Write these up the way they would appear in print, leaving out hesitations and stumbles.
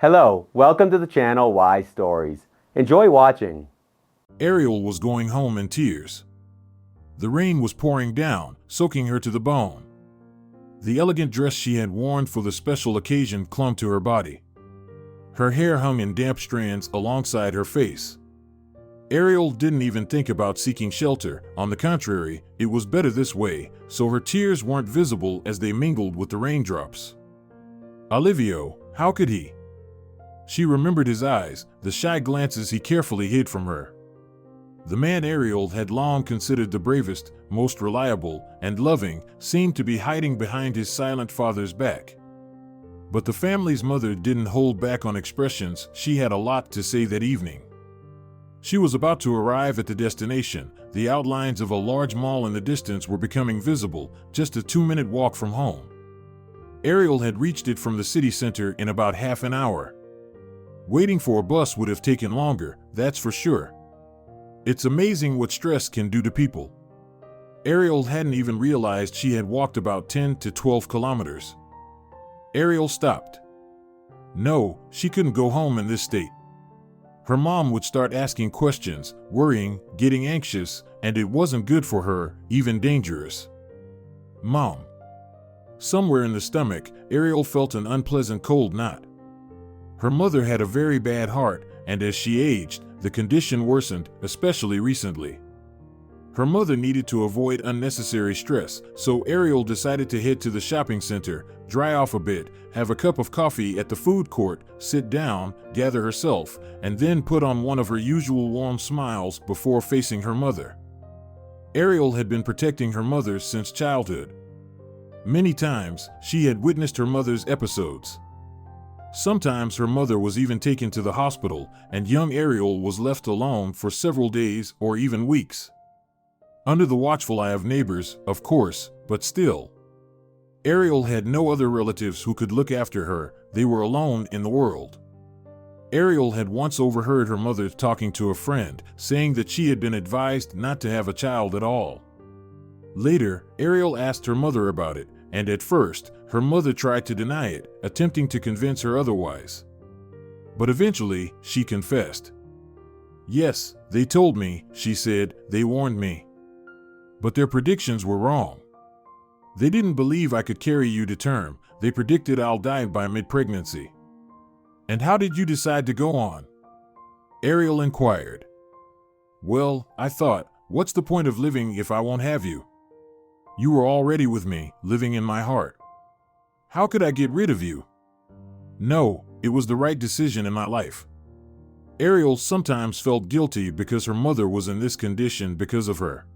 Hello, welcome to the channel Wise Stories. Enjoy watching. Ariel was going home in tears. The rain was pouring down, soaking her to the bone. The elegant dress she had worn for the special occasion clung to her body. Her hair hung in damp strands alongside her face. Ariel didn't even think about seeking shelter. On the contrary, it was better this way, so her tears weren't visible as they mingled with the raindrops. Olivio, how could he? She remembered his eyes, the shy glances he carefully hid from her. The man Ariel had long considered the bravest, most reliable, and loving, seemed to be hiding behind his silent father's back. But the family's mother didn't hold back on expressions. She had a lot to say that evening. She was about to arrive at the destination. The outlines of a large mall in the distance were becoming visible, just a 2-minute walk from home. Ariel had reached it from the city center in about half an hour. Waiting for a bus would have taken longer, that's for sure. It's amazing what stress can do to people. Ariel hadn't even realized she had walked about 10 to 12 kilometers. Ariel stopped. No, she couldn't go home in this state. Her mom would start asking questions, worrying, getting anxious, and it wasn't good for her, even dangerous. Mom. Somewhere in the stomach, Ariel felt an unpleasant cold knot. Her mother had a very bad heart, and as she aged, the condition worsened, especially recently. Her mother needed to avoid unnecessary stress, so Ariel decided to head to the shopping center, dry off a bit, have a cup of coffee at the food court, sit down, gather herself, and then put on one of her usual warm smiles before facing her mother. Ariel had been protecting her mother since childhood. Many times, she had witnessed her mother's episodes. Sometimes her mother was even taken to the hospital, and young Ariel was left alone for several days or even weeks. Under the watchful eye of neighbors, of course, but still. Ariel had no other relatives who could look after her. They were alone in the world. Ariel had once overheard her mother talking to a friend, saying that she had been advised not to have a child at all. Later, Ariel asked her mother about it, and at first, her mother tried to deny it, attempting to convince her otherwise. But eventually, she confessed. Yes, they told me, she said, they warned me. But their predictions were wrong. They didn't believe I could carry you to term. They predicted I'll die by mid-pregnancy. And how did you decide to go on? Ariel inquired. Well, I thought, what's the point of living if I won't have you? You were already with me, living in my heart. How could I get rid of you? No, it was the right decision in my life. Ariel sometimes felt guilty because her mother was in this condition because of her.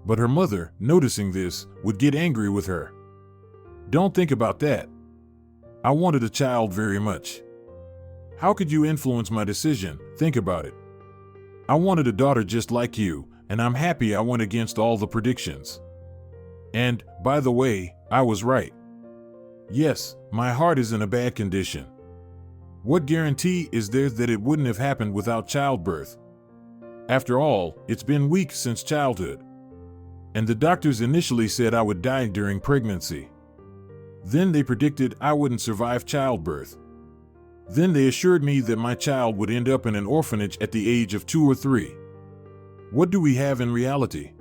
But her mother, noticing this, would get angry with her. Don't think about that. I wanted a child very much. How could you influence my decision? Think about it. I wanted a daughter just like you, and I'm happy I went against all the predictions. And, by the way, I was right. Yes, my heart is in a bad condition. What guarantee is there that it wouldn't have happened without childbirth? After all, it's been weeks since childhood. And the doctors initially said I would die during pregnancy. Then they predicted I wouldn't survive childbirth. Then they assured me that my child would end up in an orphanage at the age of 2 or 3. What do we have in reality?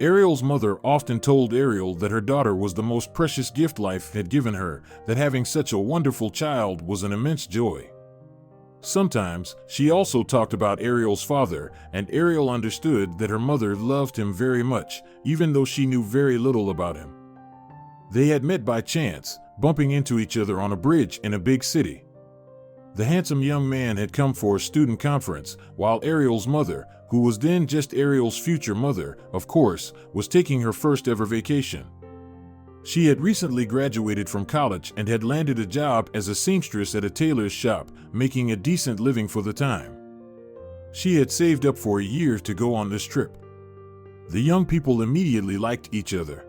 Ariel's mother often told Ariel that her daughter was the most precious gift life had given her, that having such a wonderful child was an immense joy. Sometimes, she also talked about Ariel's father, and Ariel understood that her mother loved him very much, even though she knew very little about him. They had met by chance, bumping into each other on a bridge in a big city. The handsome young man had come for a student conference, while Ariel's mother, who was then just Ariel's future mother, of course, was taking her first ever vacation. She had recently graduated from college and had landed a job as a seamstress at a tailor's shop, making a decent living for the time. She had saved up for a year to go on this trip. The young people immediately liked each other.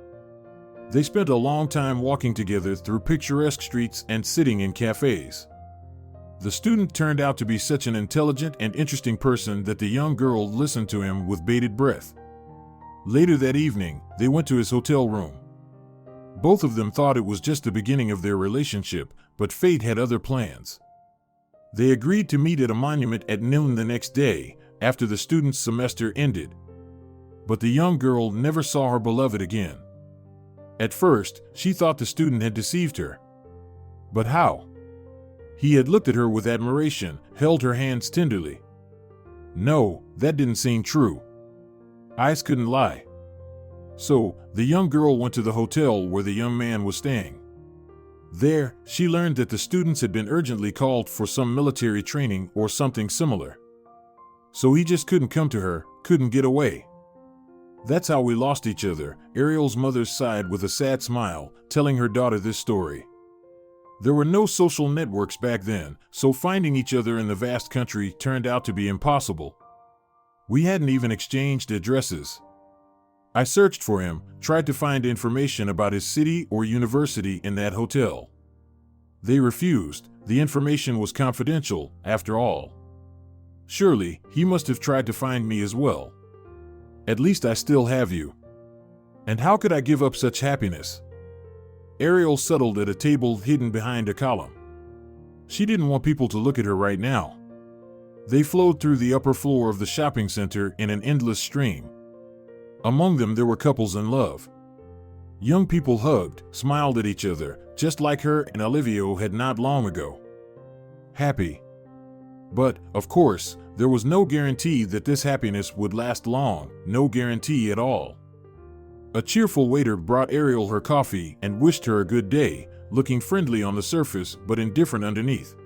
They spent a long time walking together through picturesque streets and sitting in cafes. The student turned out to be such an intelligent and interesting person that the young girl listened to him with bated breath. Later that evening, they went to his hotel room. Both of them thought it was just the beginning of their relationship, but fate had other plans. They agreed to meet at a monument at noon the next day, after the student's semester ended. But the young girl never saw her beloved again. At first, she thought the student had deceived her. But how? He had looked at her with admiration, held her hands tenderly. No, that didn't seem true. Eyes couldn't lie. So, the young girl went to the hotel where the young man was staying. There, she learned that the students had been urgently called for some military training or something similar. So he just couldn't come to her, couldn't get away. That's how we lost each other, Ariel's mother sighed with a sad smile, telling her daughter this story. There were no social networks back then, so finding each other in the vast country turned out to be impossible. We hadn't even exchanged addresses. I searched for him, tried to find information about his city or university in that hotel. They refused. The information was confidential, after all. Surely, he must have tried to find me as well. At least I still have you. And how could I give up such happiness? Ariel settled at a table hidden behind a column. She didn't want people to look at her right now. They flowed through the upper floor of the shopping center in an endless stream. Among them there were couples in love. Young people hugged, smiled at each other, just like her and Olivios had not long ago. Happy. But, of course, there was no guarantee that this happiness would last long, no guarantee at all. A cheerful waiter brought Ariel her coffee and wished her a good day, looking friendly on the surface but indifferent underneath.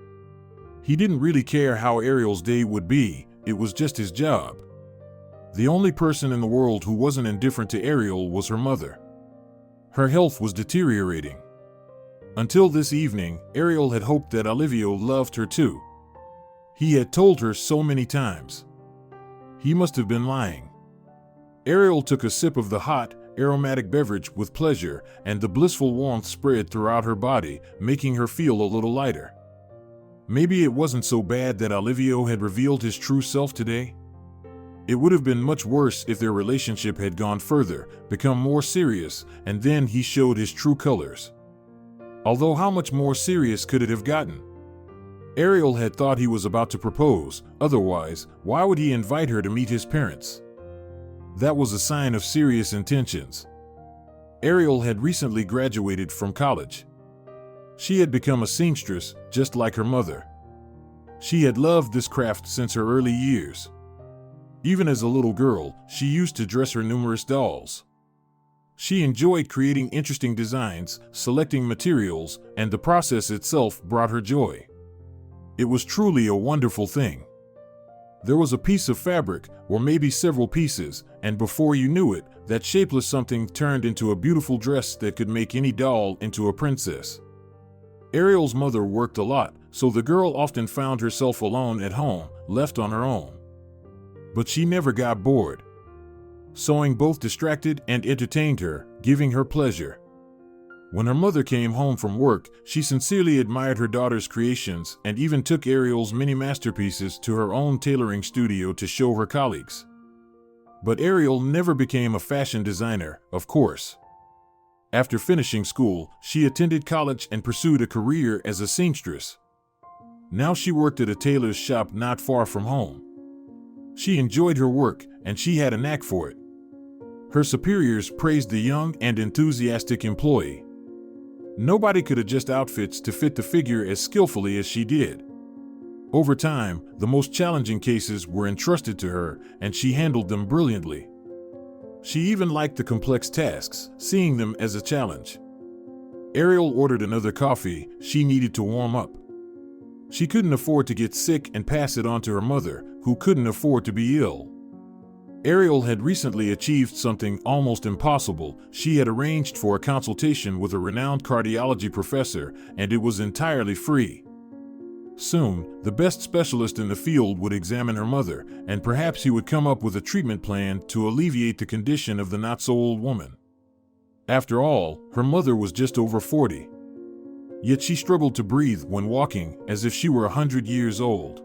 He didn't really care how Ariel's day would be, it was just his job. The only person in the world who wasn't indifferent to Ariel was her mother. Her health was deteriorating. Until this evening, Ariel had hoped that Olivios loved her too. He had told her so many times. He must have been lying. Ariel took a sip of the hot, aromatic beverage with pleasure, and the blissful warmth spread throughout her body, making her feel a little lighter. Maybe it wasn't so bad that Olivios had revealed his true self today. It would have been much worse if their relationship had gone further, become more serious, and then he showed his true colors. Although how much more serious could it have gotten? Ariel had thought he was about to propose, otherwise, why would he invite her to meet his parents? That was a sign of serious intentions. Ariel had recently graduated from college. She had become a seamstress, just like her mother. She had loved this craft since her early years. Even as a little girl, she used to dress her numerous dolls. She enjoyed creating interesting designs, selecting materials, and the process itself brought her joy. It was truly a wonderful thing. There was a piece of fabric, or maybe several pieces, and before you knew it, that shapeless something turned into a beautiful dress that could make any doll into a princess. Ariel's mother worked a lot, so the girl often found herself alone at home, left on her own. But she never got bored. Sewing both distracted and entertained her, giving her pleasure. When her mother came home from work, she sincerely admired her daughter's creations and even took Ariel's many masterpieces to her own tailoring studio to show her colleagues. But Ariel never became a fashion designer, of course. After finishing school, she attended college and pursued a career as a seamstress. Now she worked at a tailor's shop not far from home. She enjoyed her work, and she had a knack for it. Her superiors praised the young and enthusiastic employee. Nobody could adjust outfits to fit the figure as skillfully as she did. Over time, the most challenging cases were entrusted to her, and she handled them brilliantly. She even liked the complex tasks, seeing them as a challenge. Ariel ordered another coffee. She needed to warm up. She couldn't afford to get sick and pass it on to her mother, who couldn't afford to be ill. Ariel had recently achieved something almost impossible. She had arranged for a consultation with a renowned cardiology professor, and it was entirely free. Soon, the best specialist in the field would examine her mother, and perhaps he would come up with a treatment plan to alleviate the condition of the not-so-old woman. After all, her mother was just over 40. Yet she struggled to breathe when walking, as if she were 100 years old.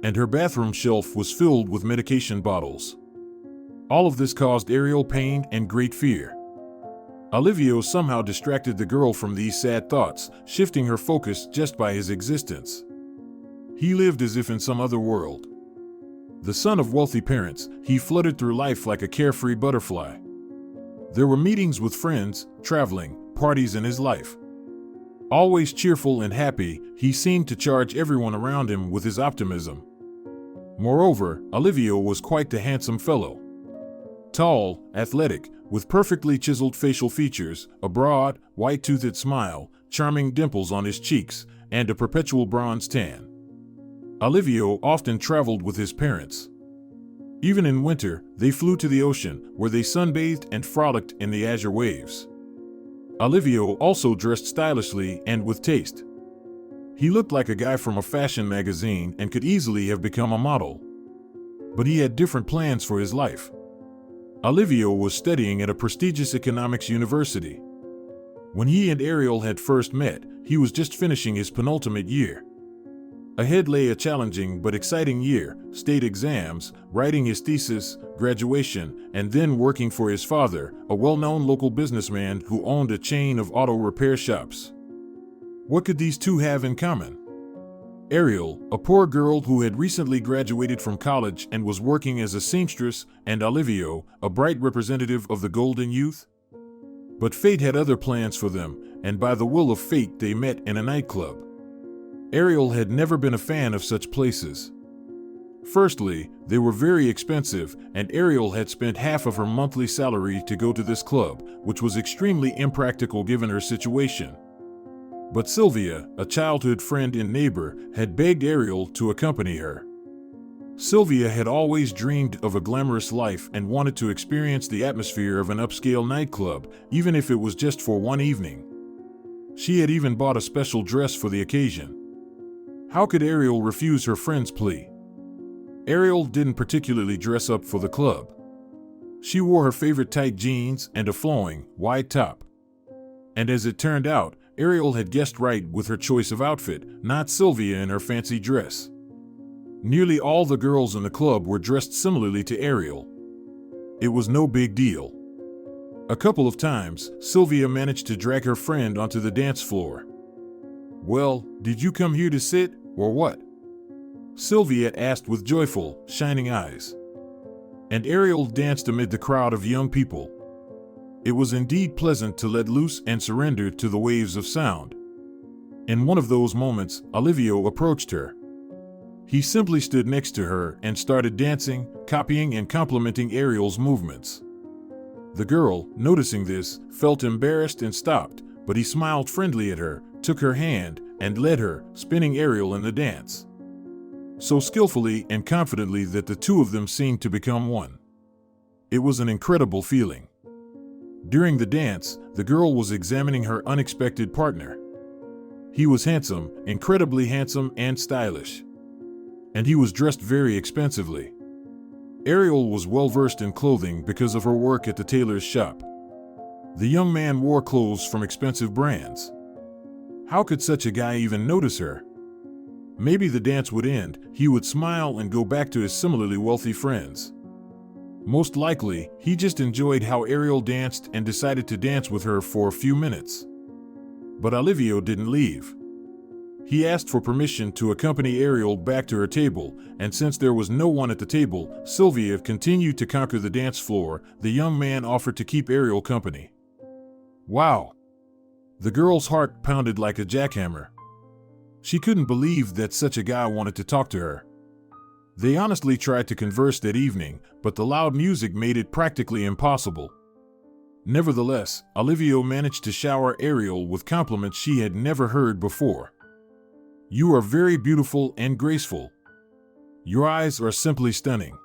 And her bathroom shelf was filled with medication bottles. All of this caused Ariel pain and great fear. Olivios somehow distracted the girl from these sad thoughts, shifting her focus just by his existence. He lived as if in some other world. The son of wealthy parents, he fluttered through life like a carefree butterfly. There were meetings with friends, traveling, parties in his life. Always cheerful and happy, he seemed to charge everyone around him with his optimism. Moreover, Olivio was quite the handsome fellow. Tall, athletic, with perfectly chiseled facial features, a broad, white-toothed smile, charming dimples on his cheeks, and a perpetual bronze tan. Olivio often traveled with his parents. Even in winter, they flew to the ocean, where they sunbathed and frolicked in the azure waves. Olivio also dressed stylishly and with taste. He looked like a guy from a fashion magazine and could easily have become a model. But he had different plans for his life. Olivio was studying at a prestigious economics university. When he and Ariel had first met, he was just finishing his penultimate year. Ahead lay a challenging but exciting year, state exams, writing his thesis, graduation, and then working for his father, a well-known local businessman who owned a chain of auto repair shops. What could these two have in common? Ariel, a poor girl who had recently graduated from college and was working as a seamstress, and Olivio, a bright representative of the golden youth? But fate had other plans for them, and by the will of fate they met in a nightclub. Ariel had never been a fan of such places. Firstly, they were very expensive, and Ariel had spent half of her monthly salary to go to this club, which was extremely impractical given her situation. But Sylvia, a childhood friend and neighbor, had begged Ariel to accompany her. Sylvia had always dreamed of a glamorous life and wanted to experience the atmosphere of an upscale nightclub, even if it was just for one evening. She had even bought a special dress for the occasion. How could Ariel refuse her friend's plea? Ariel didn't particularly dress up for the club. She wore her favorite tight jeans and a flowing, wide top. And as it turned out, Ariel had guessed right with her choice of outfit, not Sylvia in her fancy dress. Nearly all the girls in the club were dressed similarly to Ariel. It was no big deal. A couple of times, Sylvia managed to drag her friend onto the dance floor. "Well, did you come here to sit, or what?" Sylvia asked with joyful, shining eyes. And Ariel danced amid the crowd of young people. It was indeed pleasant to let loose and surrender to the waves of sound. In one of those moments, Olivio approached her. He simply stood next to her and started dancing, copying and complimenting Ariel's movements. The girl, noticing this, felt embarrassed and stopped, but he smiled friendly at her, took her hand, and led her, spinning Ariel in the dance. So skillfully and confidently that the two of them seemed to become one. It was an incredible feeling. During the dance, the girl was examining her unexpected partner. He was handsome, incredibly handsome and stylish. And he was dressed very expensively. Ariel was well versed in clothing because of her work at the tailor's shop. The young man wore clothes from expensive brands. How could such a guy even notice her? Maybe the dance would end, he would smile and go back to his similarly wealthy friends. Most likely, he just enjoyed how Ariel danced and decided to dance with her for a few minutes. But Olivio didn't leave. He asked for permission to accompany Ariel back to her table, and since there was no one at the table, Sylvia continued to conquer the dance floor. The young man offered to keep Ariel company. Wow! The girl's heart pounded like a jackhammer. She couldn't believe that such a guy wanted to talk to her. They honestly tried to converse that evening, but the loud music made it practically impossible. Nevertheless, Olivio managed to shower Ariel with compliments she had never heard before. "You are very beautiful and graceful. Your eyes are simply stunning."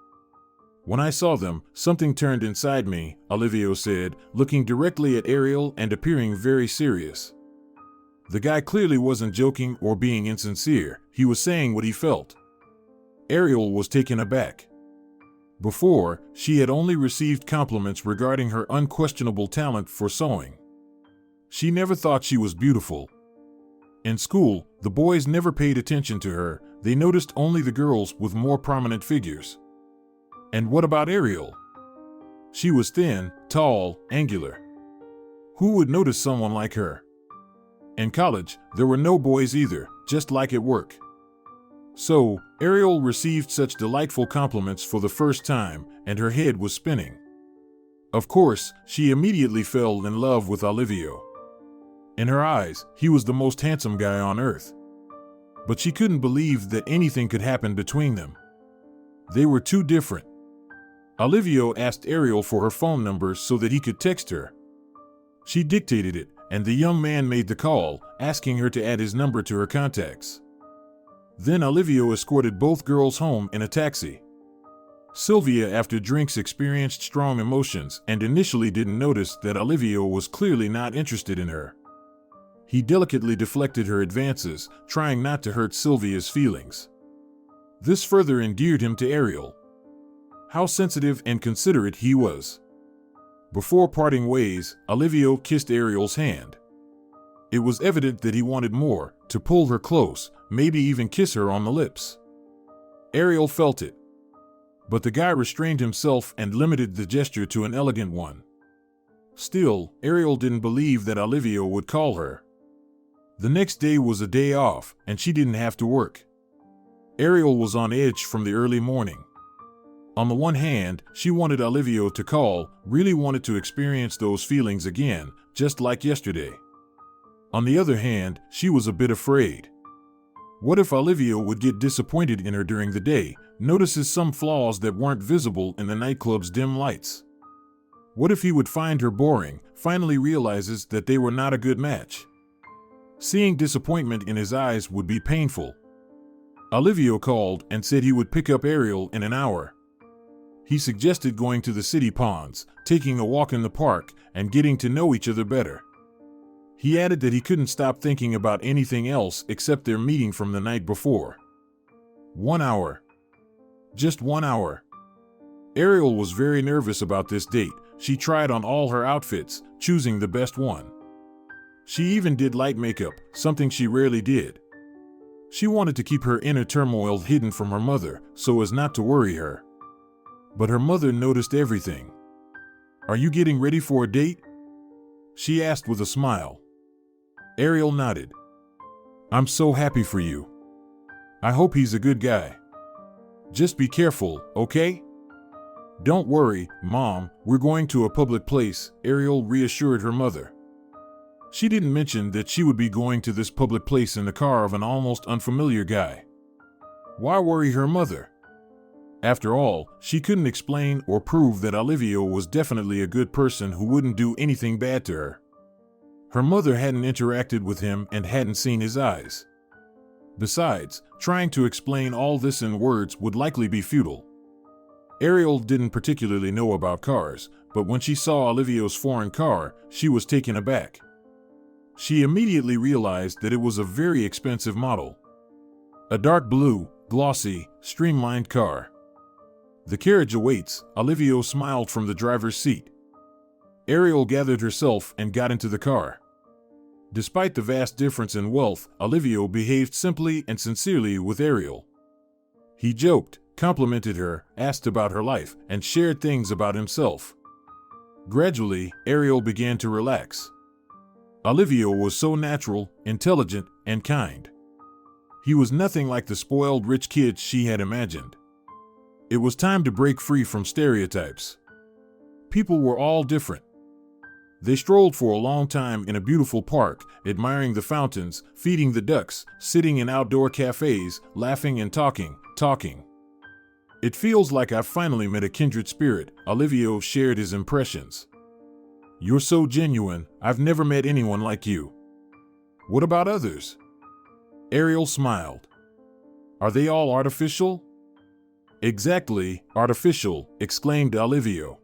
"When I saw them, something turned inside me," Olivio said, looking directly at Ariel and appearing very serious. The guy clearly wasn't joking or being insincere, he was saying what he felt. Ariel was taken aback. Before, she had only received compliments regarding her unquestionable talent for sewing. She never thought she was beautiful. In school, the boys never paid attention to her, they noticed only the girls with more prominent figures. And what about Ariel? She was thin, tall, angular. Who would notice someone like her? In college, there were no boys either, just like at work. So, Ariel received such delightful compliments for the first time, and her head was spinning. Of course, she immediately fell in love with Olivio. In her eyes, he was the most handsome guy on earth. But she couldn't believe that anything could happen between them. They were too different. Olivio asked Ariel for her phone number so that he could text her. She dictated it, and the young man made the call, asking her to add his number to her contacts. Then Olivio escorted both girls home in a taxi. Sylvia, after drinks, experienced strong emotions and initially didn't notice that Olivio was clearly not interested in her. He delicately deflected her advances, trying not to hurt Sylvia's feelings. This further endeared him to Ariel. How sensitive and considerate he was. Before parting ways, Olivio kissed Ariel's hand. It was evident that he wanted more, to pull her close, maybe even kiss her on the lips. Ariel felt it. But the guy restrained himself and limited the gesture to an elegant one. Still, Ariel didn't believe that Olivio would call her. The next day was a day off, and she didn't have to work. Ariel was on edge from the early morning. On the one hand, she wanted Olivio to call, really wanted to experience those feelings again, just like yesterday. On the other hand, she was a bit afraid. What if Olivio would get disappointed in her during the day, notices some flaws that weren't visible in the nightclub's dim lights? What if he would find her boring, finally realizes that they were not a good match? Seeing disappointment in his eyes would be painful. Olivio called and said he would pick up Ariel in an hour. He suggested going to the city ponds, taking a walk in the park, and getting to know each other better. He added that he couldn't stop thinking about anything else except their meeting from the night before. 1 hour. Just 1 hour. Ariel was very nervous about this date. She tried on all her outfits, choosing the best one. She even did light makeup, something she rarely did. She wanted to keep her inner turmoil hidden from her mother, so as not to worry her. But her mother noticed everything. "Are you getting ready for a date?" she asked with a smile. Ariel nodded. "I'm so happy for you. I hope he's a good guy. Just be careful, okay?" "Don't worry, Mom, we're going to a public place," Ariel reassured her mother. She didn't mention that she would be going to this public place in the car of an almost unfamiliar guy. Why worry her mother? After all, she couldn't explain or prove that Olivio was definitely a good person who wouldn't do anything bad to her. Her mother hadn't interacted with him and hadn't seen his eyes. Besides, trying to explain all this in words would likely be futile. Ariel didn't particularly know about cars, but when she saw Olivio's foreign car, she was taken aback. She immediately realized that it was a very expensive model. A dark blue, glossy, streamlined car. "The carriage awaits," Olivio smiled from the driver's seat. Ariel gathered herself and got into the car. Despite the vast difference in wealth, Olivio behaved simply and sincerely with Ariel. He joked, complimented her, asked about her life, and shared things about himself. Gradually, Ariel began to relax. Olivio was so natural, intelligent, and kind. He was nothing like the spoiled rich kid she had imagined. It was time to break free from stereotypes. People were all different. They strolled for a long time in a beautiful park, admiring the fountains, feeding the ducks, sitting in outdoor cafes, laughing and talking. "It feels like I've finally met a kindred spirit," Olivio shared his impressions. "You're so genuine, I've never met anyone like you." "What about others?" Ariel smiled. "Are they all artificial?" "Exactly, artificial," exclaimed Olivio.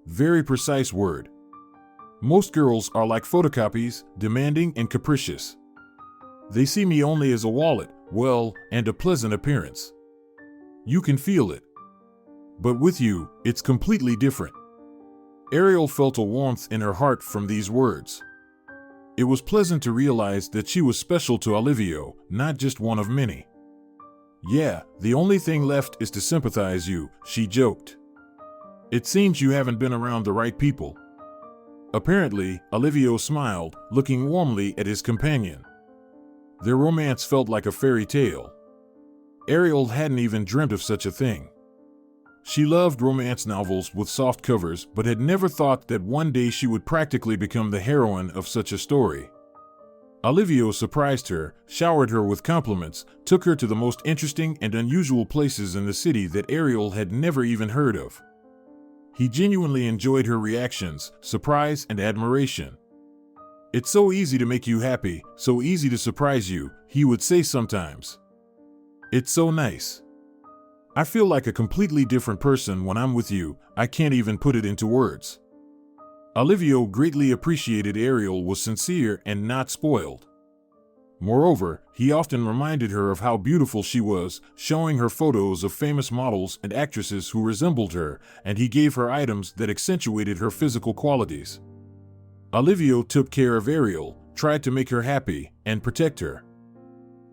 "Very precise word. Most girls are like photocopies, demanding and capricious. They see me only as a wallet, well, and a pleasant appearance. You can feel it. But with you, it's completely different." Ariel felt a warmth in her heart from these words. It was pleasant to realize that she was special to Olivio, not just one of many. "Yeah, the only thing left is to sympathize you," she joked. "It seems you haven't been around the right people." Apparently, Olivio smiled, looking warmly at his companion. Their romance felt like a fairy tale. Ariel hadn't even dreamt of such a thing. She loved romance novels with soft covers, but had never thought that one day she would practically become the heroine of such a story. Olivios surprised her, showered her with compliments, took her to the most interesting and unusual places in the city that Ariel had never even heard of. He genuinely enjoyed her reactions, surprise, and admiration. "It's so easy to make you happy, so easy to surprise you," he would say sometimes. "It's so nice. I feel like a completely different person when I'm with you. I can't even put it into words." Olivio greatly appreciated Ariel was sincere and not spoiled. Moreover, he often reminded her of how beautiful she was, showing her photos of famous models and actresses who resembled her, and he gave her items that accentuated her physical qualities. Olivio took care of Ariel, tried to make her happy, and protect her.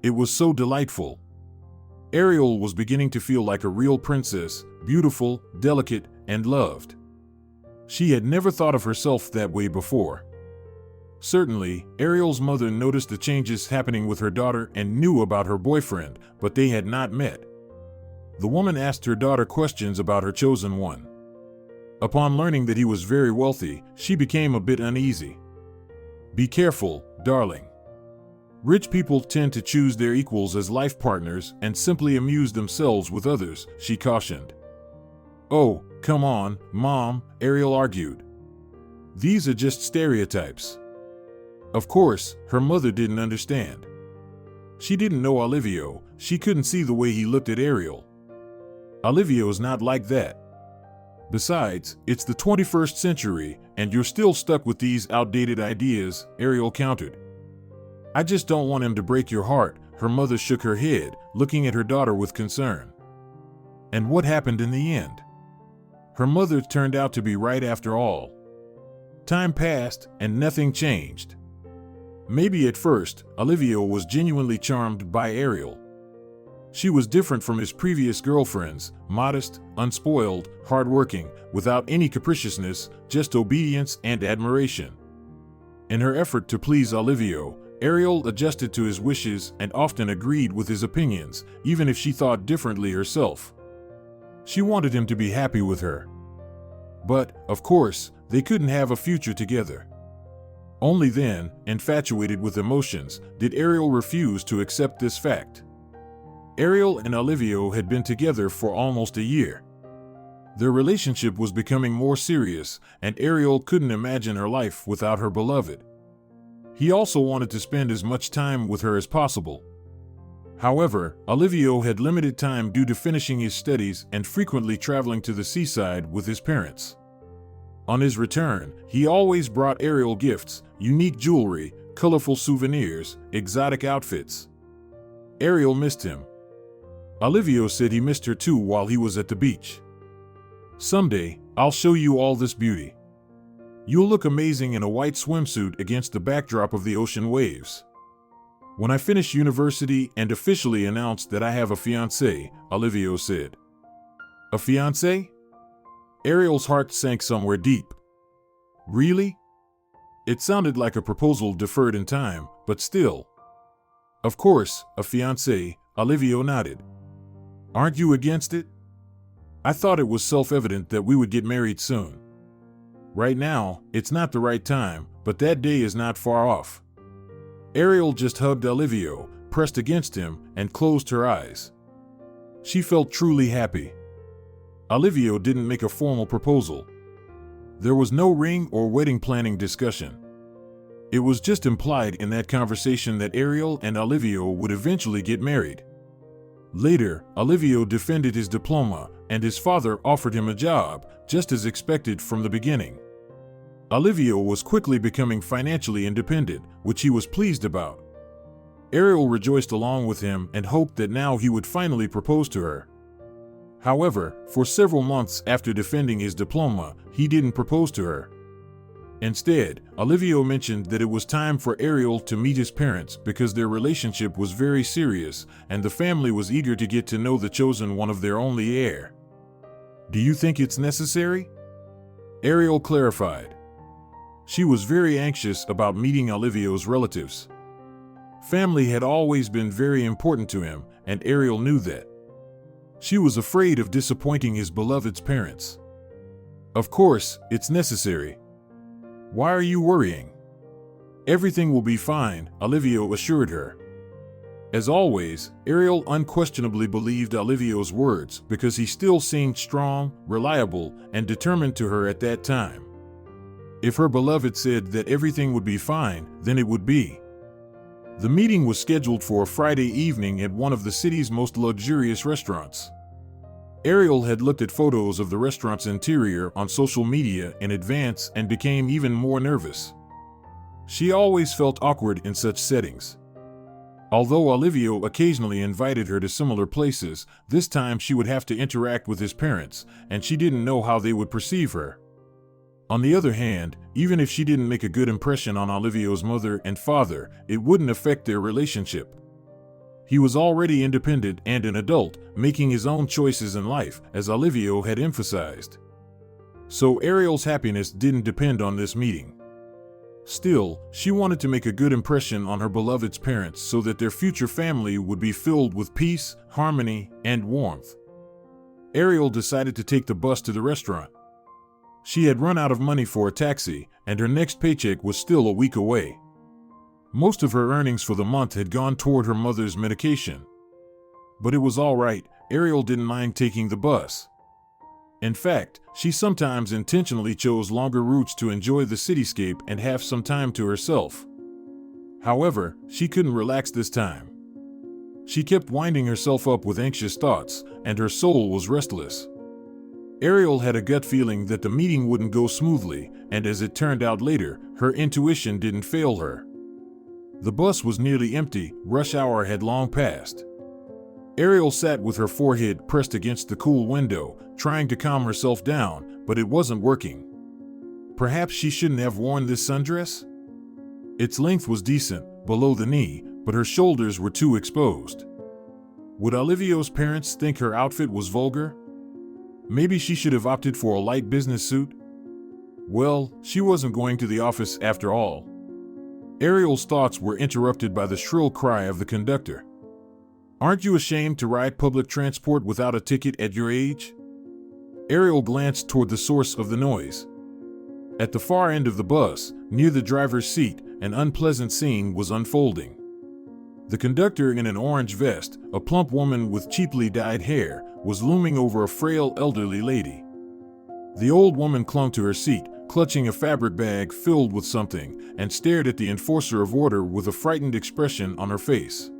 It was so delightful. Ariel was beginning to feel like a real princess, beautiful, delicate, and loved. She had never thought of herself that way before. Certainly, Ariel's mother noticed the changes happening with her daughter and knew about her boyfriend, but they had not met. The woman asked her daughter questions about her chosen one. Upon learning that he was very wealthy, she became a bit uneasy. "Be careful, darling. Rich people tend to choose their equals as life partners and simply amuse themselves with others," she cautioned. "Oh, come on, Mom," Ariel argued. "These are just stereotypes." Of course, her mother didn't understand. She didn't know Olivio, she couldn't see the way he looked at Ariel. Olivio's not like that. Besides, it's the 21st century, and you're still stuck with these outdated ideas, Ariel countered. "I just don't want him to break your heart," her mother shook her head, looking at her daughter with concern. And what happened in the end? Her mother turned out to be right after all. Time passed, and nothing changed. Maybe at first, Olivio was genuinely charmed by Ariel. She was different from his previous girlfriends, modest, unspoiled, hardworking, without any capriciousness, just obedience and admiration. In her effort to please Olivio, Ariel adjusted to his wishes and often agreed with his opinions, even if she thought differently herself. She wanted him to be happy with her. But, of course, they couldn't have a future together. Only then, infatuated with emotions, did Ariel refuse to accept this fact. Ariel and Olivio had been together for almost a year. Their relationship was becoming more serious, and Ariel couldn't imagine her life without her beloved. He also wanted to spend as much time with her as possible. However, Olivio had limited time due to finishing his studies and frequently traveling to the seaside with his parents. On his return, he always brought Ariel gifts, unique jewelry, colorful souvenirs, exotic outfits. Ariel missed him. Olivio said he missed her too while he was at the beach. "Someday, I'll show you all this beauty. You'll look amazing in a white swimsuit against the backdrop of the ocean waves. When I finish university and officially announce that I have a fiancé," Olivio said. "A fiancé?" Ariel's heart sank somewhere deep. Really? It sounded like a proposal deferred in time, but still. "Of course, a fiancé," Olivio nodded. "Aren't you against it? I thought it was self-evident that we would get married soon. Right now, it's not the right time, but that day is not far off." Ariel just hugged Olivio, pressed against him, and closed her eyes. She felt truly happy. Olivio didn't make a formal proposal. There was no ring or wedding planning discussion. It was just implied in that conversation that Ariel and Olivio would eventually get married. Later, Olivio defended his diploma, and his father offered him a job, just as expected from the beginning. Olivio was quickly becoming financially independent, which he was pleased about. Ariel rejoiced along with him and hoped that now he would finally propose to her. However, for several months after defending his diploma, he didn't propose to her. Instead, Olivio mentioned that it was time for Ariel to meet his parents because their relationship was very serious and the family was eager to get to know the chosen one of their only heir. "Do you think it's necessary?" Ariel clarified. She was very anxious about meeting Olivio's relatives. Family had always been very important to him, and Ariel knew that. She was afraid of disappointing his beloved's parents. Of course, it's necessary. Why are you worrying? Everything will be fine, Olivio assured her. As always, Ariel unquestionably believed Olivio's words because he still seemed strong, reliable, and determined to her at that time. If her beloved said that everything would be fine, then it would be. The meeting was scheduled for a Friday evening at one of the city's most luxurious restaurants. Ariel had looked at photos of the restaurant's interior on social media in advance and became even more nervous. She always felt awkward in such settings. Although Olivio occasionally invited her to similar places, this time she would have to interact with his parents, and she didn't know how they would perceive her. On the other hand, even if she didn't make a good impression on Olivio's mother and father, it wouldn't affect their relationship. He was already independent and an adult, making his own choices in life, as Olivio had emphasized. So Ariel's happiness didn't depend on this meeting. Still, she wanted to make a good impression on her beloved's parents so that their future family would be filled with peace, harmony, and warmth. Ariel decided to take the bus to the restaurant. She had run out of money for a taxi, and her next paycheck was still a week away. Most of her earnings for the month had gone toward her mother's medication. But it was all right, Ariel didn't mind taking the bus. In fact, she sometimes intentionally chose longer routes to enjoy the cityscape and have some time to herself. However, she couldn't relax this time. She kept winding herself up with anxious thoughts, and her soul was restless. Ariel had a gut feeling that the meeting wouldn't go smoothly, and as it turned out later, her intuition didn't fail her. The bus was nearly empty, rush hour had long passed. Ariel sat with her forehead pressed against the cool window, trying to calm herself down, but it wasn't working. Perhaps she shouldn't have worn this sundress? Its length was decent, below the knee, but her shoulders were too exposed. Would Olivio's parents think her outfit was vulgar? Maybe she should have opted for a light business suit? Well, she wasn't going to the office after all. Ariel's thoughts were interrupted by the shrill cry of the conductor. "Aren't you ashamed to ride public transport without a ticket at your age?" Ariel glanced toward the source of the noise. At the far end of the bus, near the driver's seat, an unpleasant scene was unfolding. The conductor in an orange vest, a plump woman with cheaply dyed hair, was looming over a frail elderly lady. The old woman clung to her seat, clutching a fabric bag filled with something, and stared at the enforcer of order with a frightened expression on her face.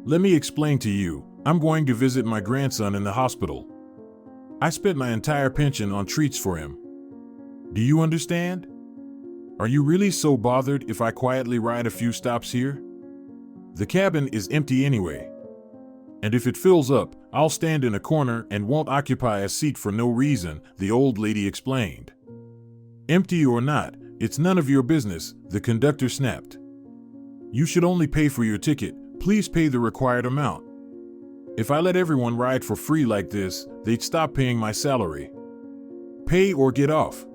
"Let me explain to you, I'm going to visit my grandson in the hospital. I spent my entire pension on treats for him. Do you understand? Are you really so bothered if I quietly ride a few stops here? The cabin is empty anyway. And if it fills up, I'll stand in a corner and won't occupy a seat for no reason," the old lady explained. "Empty or not, it's none of your business," the conductor snapped. "You should only pay for your ticket. Please pay the required amount. If I let everyone ride for free like this, they'd stop paying my salary. Pay or get off."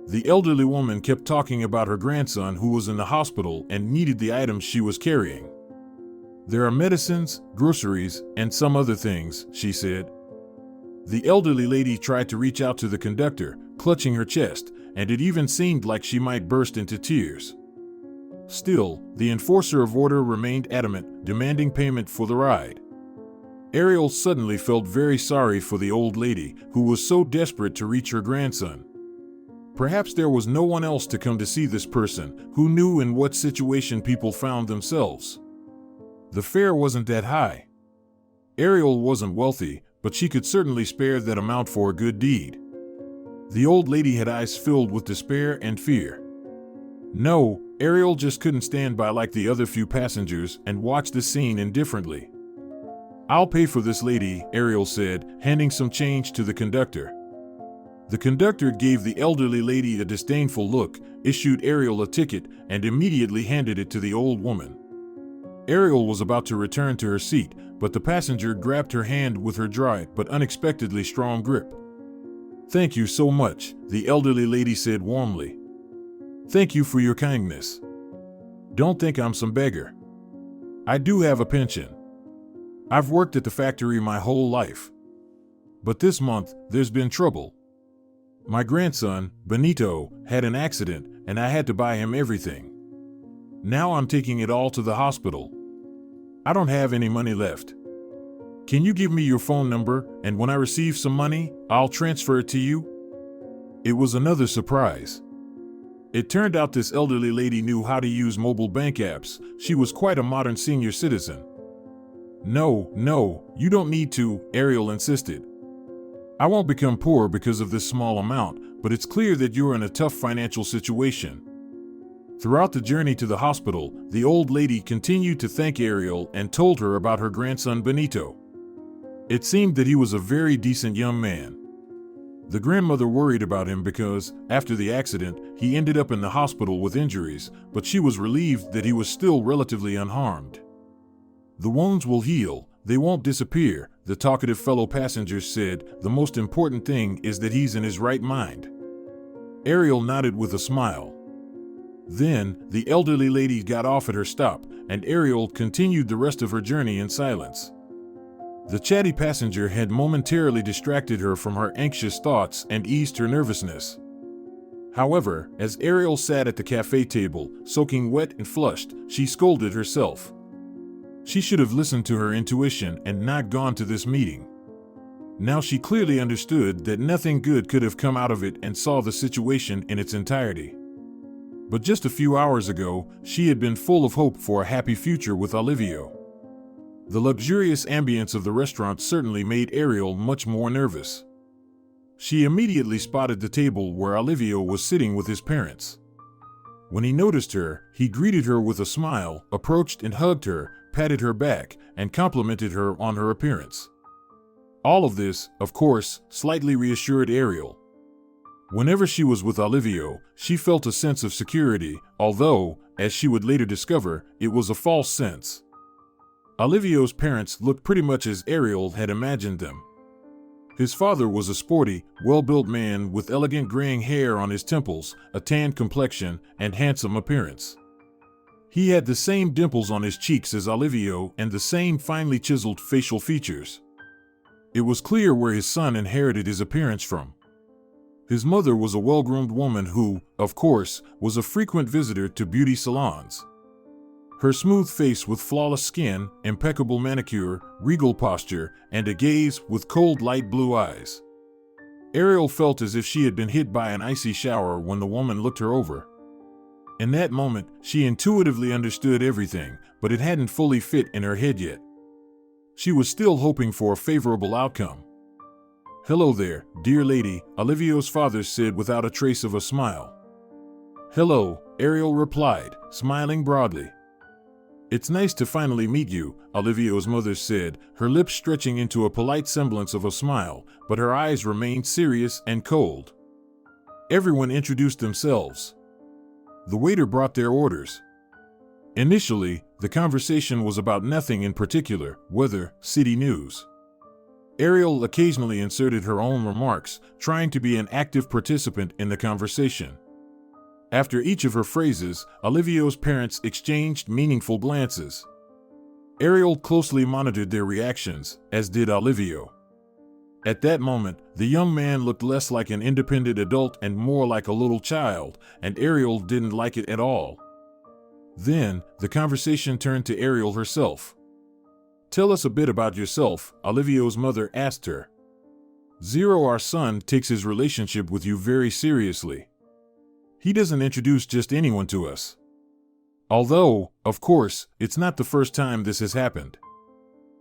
The elderly woman kept talking about her grandson who was in the hospital and needed the items she was carrying. "There are medicines, groceries, and some other things," she said. The elderly lady tried to reach out to the conductor, clutching her chest, and it even seemed like she might burst into tears. Still, the enforcer of order remained adamant, demanding payment for the ride. Ariel suddenly felt very sorry for the old lady, who was so desperate to reach her grandson. Perhaps there was no one else to come to see this person, who knew in what situation people found themselves. The fare wasn't that high. Ariel wasn't wealthy, but she could certainly spare that amount for a good deed. The old lady had eyes filled with despair and fear. No, Ariel just couldn't stand by like the other few passengers and watch the scene indifferently. "I'll pay for this lady," Ariel said, handing some change to the conductor. The conductor gave the elderly lady a disdainful look, issued Ariel a ticket, and immediately handed it to the old woman. Ariel was about to return to her seat, but the passenger grabbed her hand with her dry but unexpectedly strong grip. "Thank you so much," the elderly lady said warmly. "Thank you for your kindness. Don't think I'm some beggar. I do have a pension. I've worked at the factory my whole life. But this month, there's been trouble. My grandson, Benito, had an accident and I had to buy him everything. Now I'm taking it all to the hospital. I don't have any money left. Can you give me your phone number, and when I receive some money, I'll transfer it to you? It was another surprise. It turned out this elderly lady knew how to use mobile bank apps. She was quite a modern senior citizen. No, you don't need to, Ariel insisted. I won't become poor because of this small amount, but it's clear that you're in a tough financial situation. Throughout the journey to the hospital, the old lady continued to thank Ariel and told her about her grandson Benito. It seemed that he was a very decent young man. The grandmother worried about him because, after the accident, he ended up in the hospital with injuries, but she was relieved that he was still relatively unharmed. The wounds will heal, they won't disappear, the talkative fellow passengers said. The most important thing is that he's in his right mind. Ariel nodded with a smile. Then, the elderly lady got off at her stop, and Ariel continued the rest of her journey in silence. The chatty passenger had momentarily distracted her from her anxious thoughts and eased her nervousness. However, as Ariel sat at the cafe table, soaking wet and flushed, she scolded herself. She should have listened to her intuition and not gone to this meeting. Now she clearly understood that nothing good could have come out of it and saw the situation in its entirety. But just a few hours ago, she had been full of hope for a happy future with Olivio. The luxurious ambience of the restaurant certainly made Ariel much more nervous. She immediately spotted the table where Olivio was sitting with his parents. When he noticed her, he greeted her with a smile, approached and hugged her, patted her back, and complimented her on her appearance. All of this, of course, slightly reassured Ariel. Whenever she was with Olivio, she felt a sense of security, although, as she would later discover, it was a false sense. Olivio's parents looked pretty much as Ariel had imagined them. His father was a sporty, well-built man with elegant graying hair on his temples, a tanned complexion, and handsome appearance. He had the same dimples on his cheeks as Olivio and the same finely chiseled facial features. It was clear where his son inherited his appearance from. His mother was a well-groomed woman who, of course, was a frequent visitor to beauty salons. Her smooth face with flawless skin, impeccable manicure, regal posture, and a gaze with cold light blue eyes. Ariel felt as if she had been hit by an icy shower when the woman looked her over. In that moment, she intuitively understood everything, but it hadn't fully fit in her head yet. She was still hoping for a favorable outcome. "Hello there, dear lady," Olivio's father said without a trace of a smile. "Hello," Ariel replied, smiling broadly. "It's nice to finally meet you," Olivio's mother said, her lips stretching into a polite semblance of a smile, but her eyes remained serious and cold. Everyone introduced themselves. The waiter brought their orders. Initially, the conversation was about nothing in particular: weather, city news. Ariel occasionally inserted her own remarks, trying to be an active participant in the conversation. After each of her phrases, Olivio's parents exchanged meaningful glances. Ariel closely monitored their reactions, as did Olivio. At that moment, the young man looked less like an independent adult and more like a little child, and Ariel didn't like it at all. Then, the conversation turned to Ariel herself. "Tell us a bit about yourself," Olivio's mother asked her. "Zero, our son, takes his relationship with you very seriously. He doesn't introduce just anyone to us. Although, of course, it's not the first time this has happened.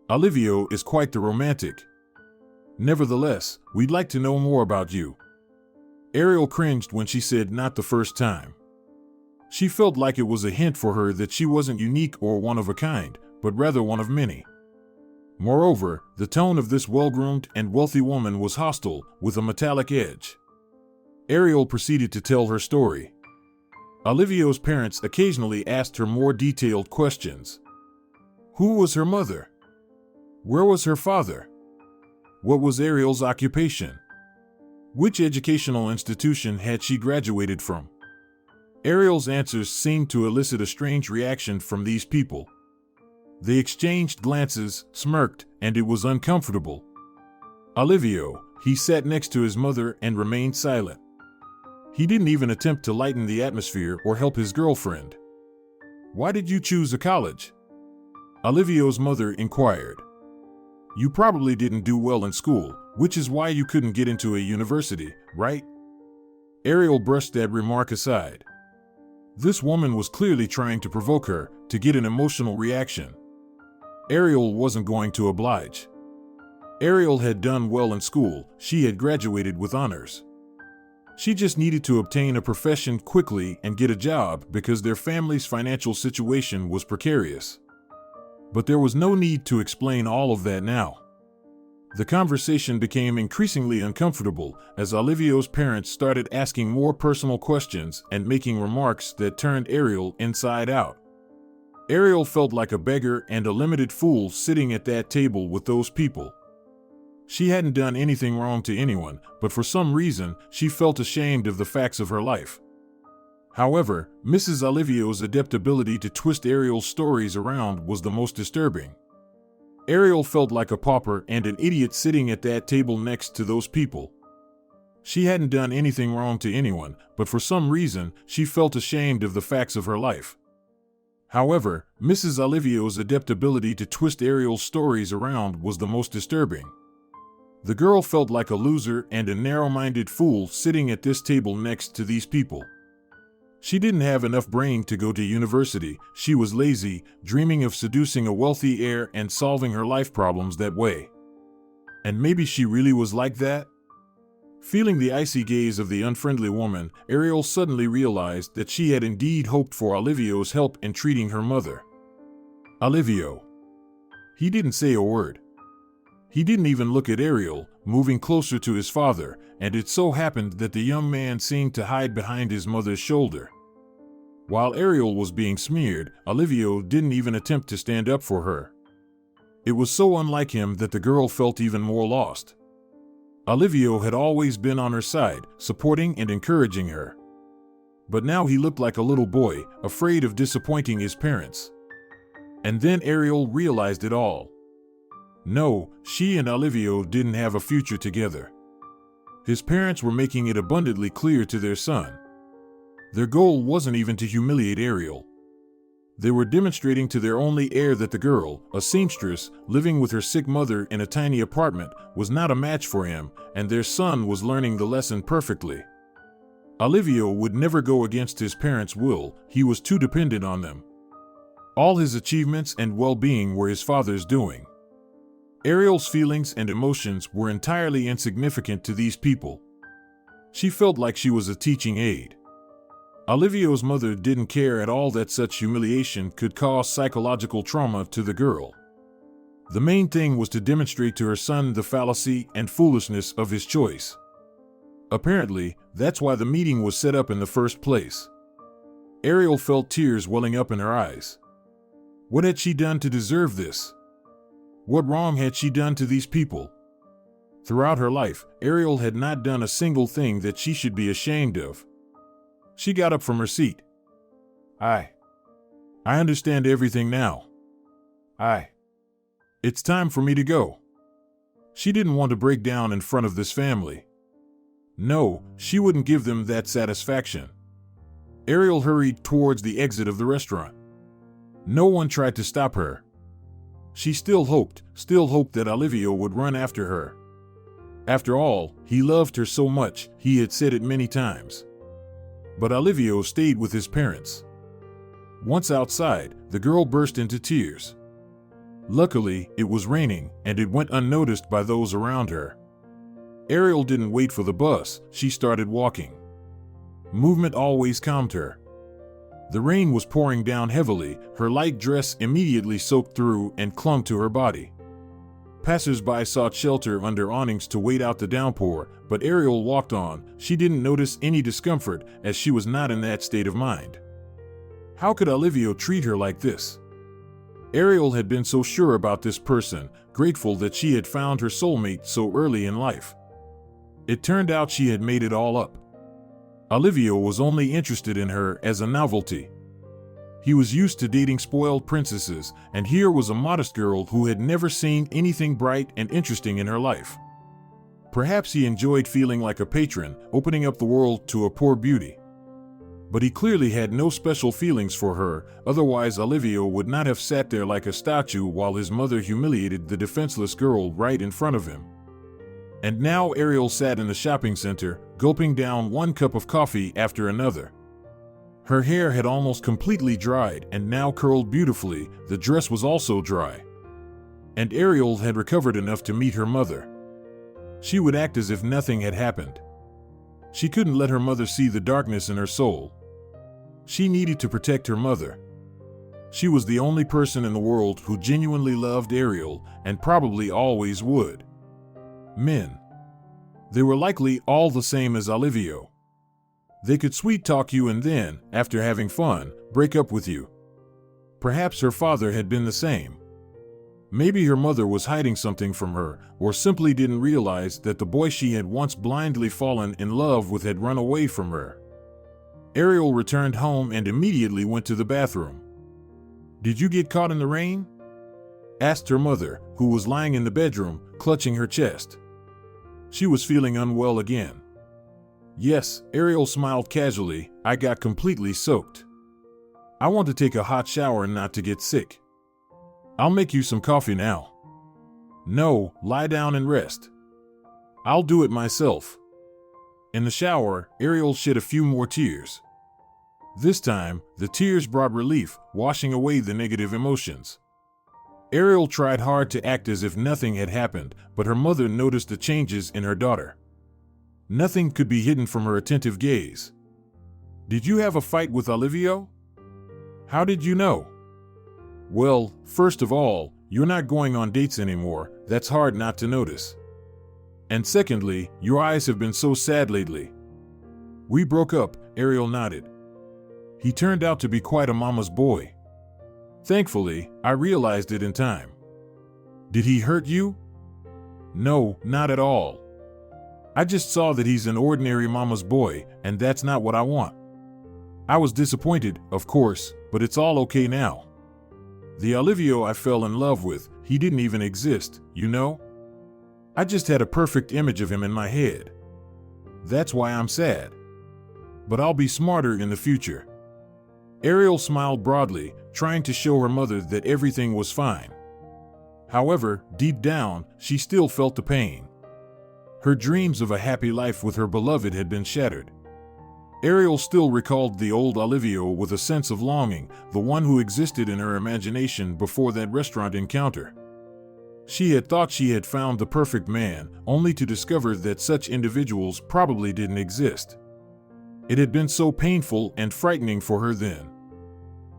Olivio is quite the romantic. Nevertheless, we'd like to know more about you." Ariel cringed when she said not the first time. She felt like it was a hint for her that she wasn't unique or one of a kind, but rather one of many. Moreover, the tone of this well-groomed and wealthy woman was hostile, with a metallic edge. Ariel proceeded to tell her story. Olivio's parents occasionally asked her more detailed questions. Who was her mother? Where was her father? What was Ariel's occupation? Which educational institution had she graduated from? Ariel's answers seemed to elicit a strange reaction from these people. They exchanged glances, smirked, and it was uncomfortable. Olivio, he sat next to his mother and remained silent. He didn't even attempt to lighten the atmosphere or help his girlfriend. "Why did you choose a college?" Olivio's mother inquired. "You probably didn't do well in school, which is why you couldn't get into a university, right?" Ariel brushed that remark aside. This woman was clearly trying to provoke her, to get an emotional reaction. Ariel wasn't going to oblige. Ariel had done well in school, she had graduated with honors. She just needed to obtain a profession quickly and get a job because their family's financial situation was precarious. But there was no need to explain all of that now. The conversation became increasingly uncomfortable as Olivio's parents started asking more personal questions and making remarks that turned Ariel inside out. Ariel felt like a beggar and a limited fool sitting at that table with those people. She hadn't done anything wrong to anyone, but for some reason, she felt ashamed of the facts of her life. However, Mrs. Olivio's adept ability to twist Ariel's stories around was the most disturbing. Ariel felt like a pauper and an idiot sitting at that table next to those people. She hadn't done anything wrong to anyone, but for some reason, she felt ashamed of the facts of her life. However, Mrs. Olivio's adept ability to twist Ariel's stories around was the most disturbing. The girl felt like a loser and a narrow-minded fool sitting at this table next to these people. She didn't have enough brain to go to university, she was lazy, dreaming of seducing a wealthy heir and solving her life problems that way. And maybe she really was like that? Feeling the icy gaze of the unfriendly woman, Ariel suddenly realized that she had indeed hoped for Olivio's help in treating her mother. Olivio. He didn't say a word. He didn't even look at Ariel, moving closer to his father, and it so happened that the young man seemed to hide behind his mother's shoulder. While Ariel was being smeared, Olivio didn't even attempt to stand up for her. It was so unlike him that the girl felt even more lost. Olivio had always been on her side, supporting and encouraging her. But now he looked like a little boy, afraid of disappointing his parents. And then Ariel realized it all. No, she and Olivio didn't have a future together. His parents were making it abundantly clear to their son. Their goal wasn't even to humiliate Ariel. They were demonstrating to their only heir that the girl, a seamstress, living with her sick mother in a tiny apartment, was not a match for him, and their son was learning the lesson perfectly. Olivio would never go against his parents' will, he was too dependent on them. All his achievements and well-being were his father's doing. Ariel's feelings and emotions were entirely insignificant to these people. She felt like she was a teaching aid. Olivio's mother didn't care at all that such humiliation could cause psychological trauma to the girl. The main thing was to demonstrate to her son the fallacy and foolishness of his choice. Apparently, that's why the meeting was set up in the first place. Ariel felt tears welling up in her eyes. What had she done to deserve this? What wrong had she done to these people? Throughout her life, Ariel had not done a single thing that she should be ashamed of. She got up from her seat. I understand everything now. It's time for me to go. She didn't want to break down in front of this family. No, she wouldn't give them that satisfaction. Ariel hurried towards the exit of the restaurant. No one tried to stop her. She still hoped that Olivio would run after her. After all, he loved her so much, he had said it many times. But Olivio stayed with his parents. Once outside, the girl burst into tears. Luckily, it was raining, and it went unnoticed by those around her. Ariel didn't wait for the bus, she started walking. Movement always calmed her. The rain was pouring down heavily, her light dress immediately soaked through and clung to her body. Passers-by sought shelter under awnings to wait out the downpour, but Ariel walked on. She didn't notice any discomfort, as she was not in that state of mind. How could Olivio treat her like this? Ariel had been so sure about this person, grateful that she had found her soulmate so early in life. It turned out she had made it all up. Olivio was only interested in her as a novelty. He was used to dating spoiled princesses, and here was a modest girl who had never seen anything bright and interesting in her life. Perhaps he enjoyed feeling like a patron, opening up the world to a poor beauty. But he clearly had no special feelings for her, otherwise Olivio would not have sat there like a statue while his mother humiliated the defenseless girl right in front of him. And now Ariel sat in the shopping center, gulping down one cup of coffee after another. Her hair had almost completely dried and now curled beautifully. The dress was also dry. And Ariel had recovered enough to meet her mother. She would act as if nothing had happened. She couldn't let her mother see the darkness in her soul. She needed to protect her mother. She was the only person in the world who genuinely loved Ariel and probably always would. Men. They were likely all the same as Olivio. They could sweet-talk you and then, after having fun, break up with you. Perhaps her father had been the same. Maybe her mother was hiding something from her, or simply didn't realize that the boy she had once blindly fallen in love with had run away from her. Ariel returned home and immediately went to the bathroom. "Did you get caught in the rain?" asked her mother, who was lying in the bedroom, clutching her chest. She was feeling unwell again. "Yes," Ariel smiled casually, "I got completely soaked. I want to take a hot shower not to get sick. I'll make you some coffee now." "No, lie down and rest. I'll do it myself." In the shower, Ariel shed a few more tears. This time, the tears brought relief, washing away the negative emotions. Ariel tried hard to act as if nothing had happened, but her mother noticed the changes in her daughter. Nothing could be hidden from her attentive gaze. "Did you have a fight with Olivio? How did you know?" "Well, first of all, you're not going on dates anymore. That's hard not to notice. And secondly, your eyes have been so sad lately." "We broke up," Ariel nodded. "He turned out to be quite a mama's boy. Thankfully, I realized it in time." "Did he hurt you?" "No, not at all. I just saw that he's an ordinary mama's boy, and that's not what I want. I was disappointed, of course, but it's all okay now. The Olivio I fell in love with, he didn't even exist, you know? I just had a perfect image of him in my head. That's why I'm sad. But I'll be smarter in the future." Ariel smiled broadly, trying to show her mother that everything was fine. However, deep down, she still felt the pain. Her dreams of a happy life with her beloved had been shattered. Ariel still recalled the old Olivio with a sense of longing, the one who existed in her imagination before that restaurant encounter. She had thought she had found the perfect man, only to discover that such individuals probably didn't exist. It had been so painful and frightening for her then.